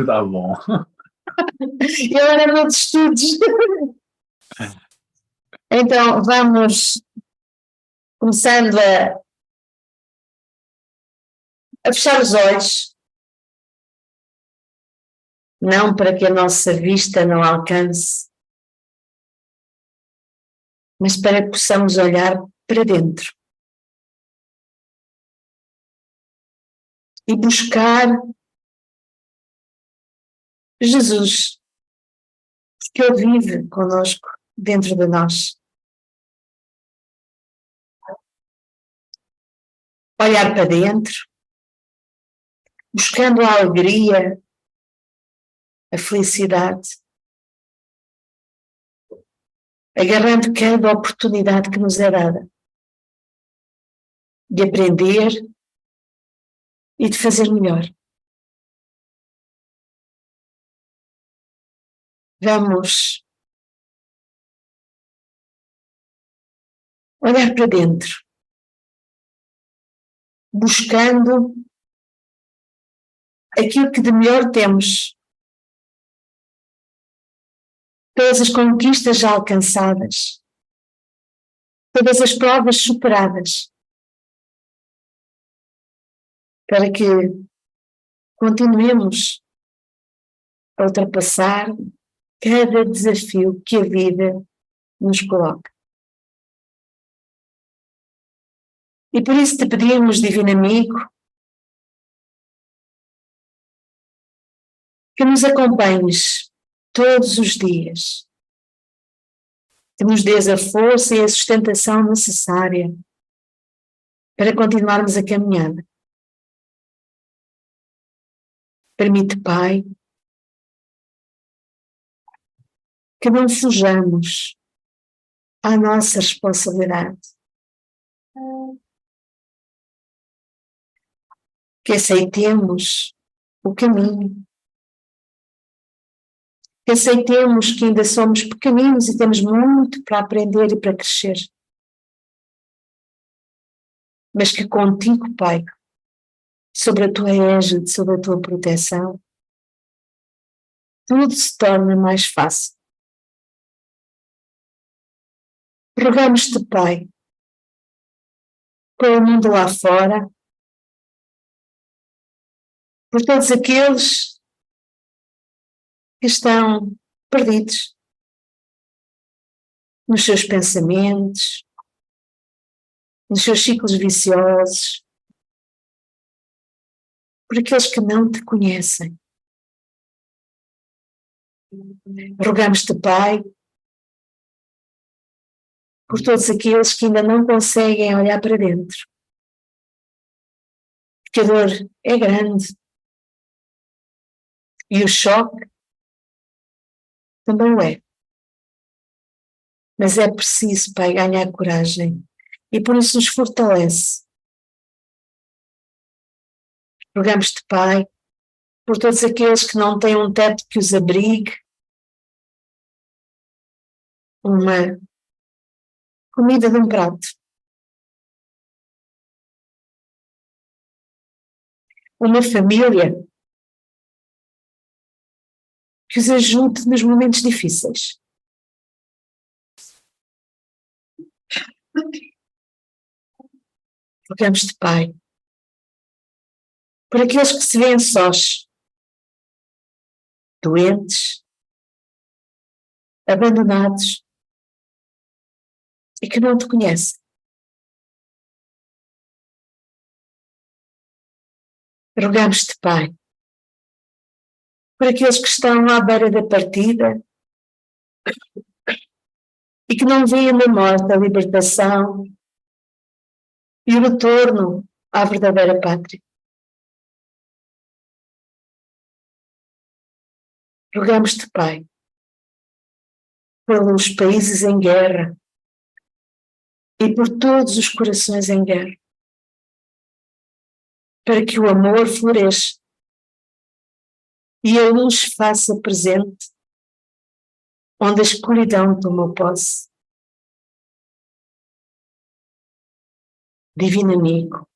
Tá bom. Eu era nos estudos. Então, vamos começando a fechar os olhos, não para que a nossa vista não alcance, mas para que possamos olhar para dentro e buscar Jesus, que Ele vive conosco dentro de nós. Olhar para dentro, buscando a alegria, a felicidade, agarrando cada oportunidade que nos é dada de aprender e de fazer melhor. Vamos olhar para dentro, buscando aquilo que de melhor temos, todas as conquistas já alcançadas, todas as provas superadas, para que continuemos a ultrapassar cada desafio que a vida nos coloca. E por isso te pedimos, Divino Amigo, que nos acompanhes todos os dias, que nos dês a força e a sustentação necessária para continuarmos a caminhada. Permite, Pai, que não fujamos à nossa responsabilidade, que aceitemos o caminho, que aceitemos que ainda somos pequeninos e temos muito para aprender e para crescer, mas que contigo, Pai, sobre a tua égide, sobre a tua proteção, tudo se torna mais fácil. Rogamos-te, Pai, pelo mundo lá fora, por todos aqueles que estão perdidos nos seus pensamentos, nos seus ciclos viciosos, por aqueles que não te conhecem. Rogamos-te, Pai, por todos aqueles que ainda não conseguem olhar para dentro, porque a dor é grande e o choque também o é. Mas é preciso, Pai, ganhar coragem e por isso nos fortalece. Rogamos-te, Pai, por todos aqueles que não têm um teto que os abrigue, uma comida de um prato, uma família que os ajude nos momentos difíceis. Rogamos-te, Pai, por aqueles que se veem sós, doentes, abandonados e que não te conhecem. Rogamos-te, Pai, por aqueles que estão à beira da partida e que não veem na morte a libertação e o retorno à verdadeira pátria. Rogamos-te, Pai, pelos países em guerra e por todos os corações em guerra, para que o amor floresça e a luz faça presente onde a escuridão tomou posse. Divino amigo,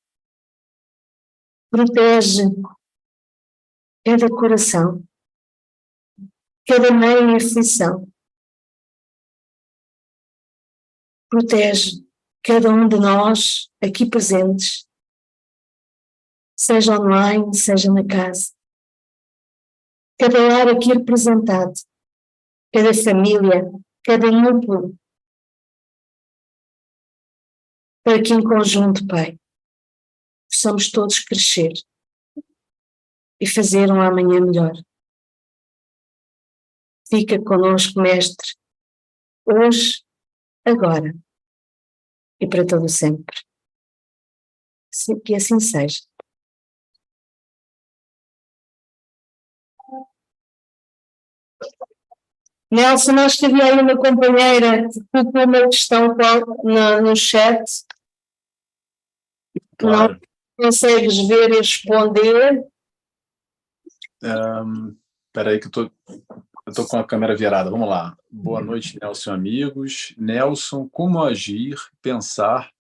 protege cada coração, cada mãe em aflição. Protege cada um de nós aqui presentes, seja online, seja na casa. Cada lar aqui representado, cada família, cada núcleo, para que em conjunto, Pai, possamos todos crescer e fazer um amanhã melhor. Fica conosco, Mestre, hoje, agora e para todo sempre. Que assim seja. Nelson, acho que havia aí uma companheira que colocou uma questão no chat. Claro. Não consegues ver e responder? Espera aí que eu tô com a câmera virada. Vamos lá. Boa noite, Nelson, amigos. Nelson, como agir, pensar